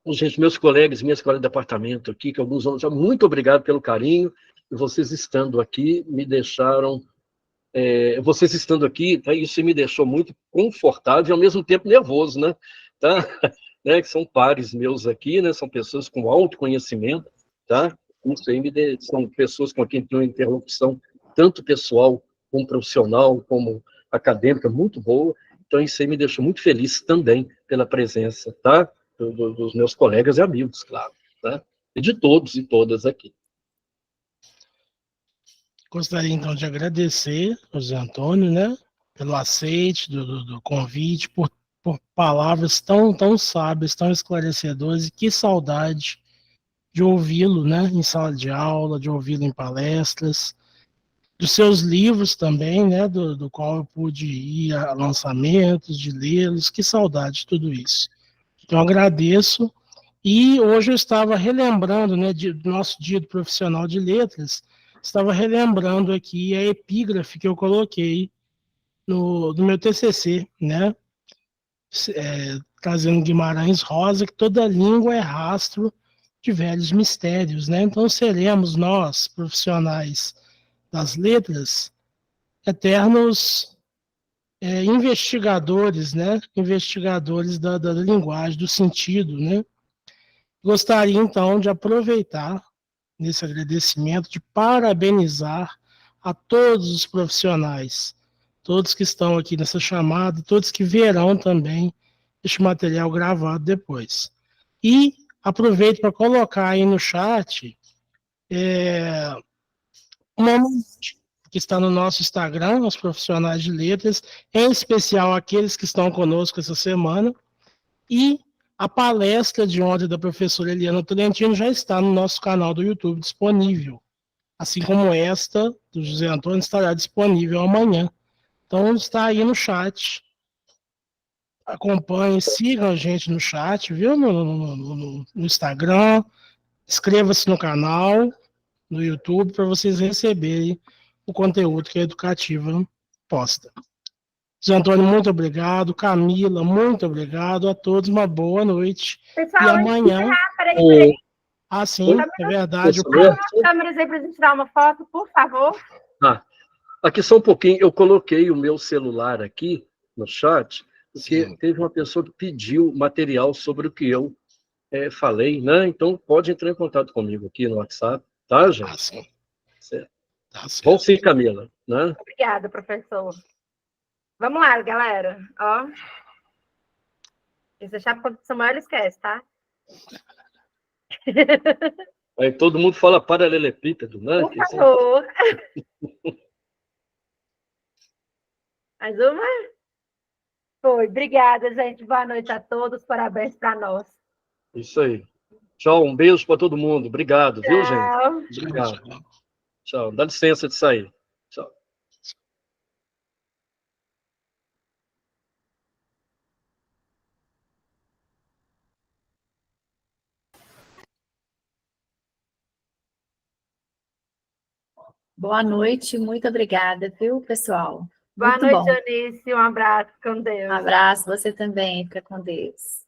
Gente, meus colegas, minhas colegas de departamento aqui, que alguns anos já, muito obrigado pelo carinho, e vocês estando aqui me deixaram, vocês estando aqui, tá, isso me deixou muito confortável e ao mesmo tempo nervoso, né? Tá? né, que são pares meus aqui, né, são pessoas com autoconhecimento, tá? Isso aí são pessoas com quem tenho uma interlocução, tanto pessoal, como profissional, como acadêmica, muito boa. Então, isso aí me deixou muito feliz também pela presença, tá? Dos meus colegas e amigos, claro, tá? E de todos e todas aqui. Gostaria, então, de agradecer ao José Antônio, né, pelo aceite do convite, por palavras tão sábias, tão esclarecedoras, e que saudade de ouvi-lo, né, em sala de aula, de ouvi-lo em palestras, dos seus livros também, né, do qual eu pude ir a lançamentos, de lê-los, que saudade de tudo isso. Então, agradeço. E hoje eu estava relembrando, né, do nosso dia do profissional de letras, estava relembrando aqui a epígrafe que eu coloquei no meu TCC, né, trazendo Guimarães Rosa, que toda língua é rastro de velhos mistérios, né? Então seremos nós, profissionais das letras, eternos investigadores, né? Investigadores da linguagem, do sentido, né? Gostaria, então, de aproveitar nesse agradecimento, de parabenizar a todos os profissionais, todos que estão aqui nessa chamada, todos que verão também este material gravado depois. E aproveito para colocar aí no chat uma que está no nosso Instagram, os profissionais de letras, em especial aqueles que estão conosco essa semana, e a palestra de ontem da professora Eliana Tolentino já está no nosso canal do YouTube disponível, assim como esta do José Antônio estará disponível amanhã. Então está aí no chat. Acompanhem, sigam a gente no chat, viu? No Instagram, inscreva-se no canal, no YouTube, para vocês receberem o conteúdo que a Educativa posta. José Antônio, muito obrigado. Camila, muito obrigado. A todos uma boa noite. Pessoal, E amanhã... peraí. Ah, sim, é verdade. Abre as câmeras aí para a gente tirar uma foto, por favor. Aqui só um pouquinho, eu coloquei o meu celular aqui no chat, porque Sim. teve uma pessoa que pediu material sobre o que eu falei, né? Então pode entrar em contato comigo aqui no WhatsApp, tá, gente? Ah, sim. Certo. Tá certo. Bom, sim, Camila, né? Obrigada, professor. Vamos lá, galera. Ó. Se deixar para o Samuel, esquece, tá? Aí todo mundo fala paralelepípedo, né? Por favor. Mais uma? Foi. Obrigada, gente. Boa noite a todos. Parabéns para nós. Isso aí. Tchau, um beijo para todo mundo. Obrigado, viu, gente? Obrigado. Tchau. Dá licença de sair. Tchau. Boa noite, muito obrigada, viu, pessoal? Boa Muito noite, bom. Eunice. Um abraço, com Deus. Um abraço, você também, fica com Deus.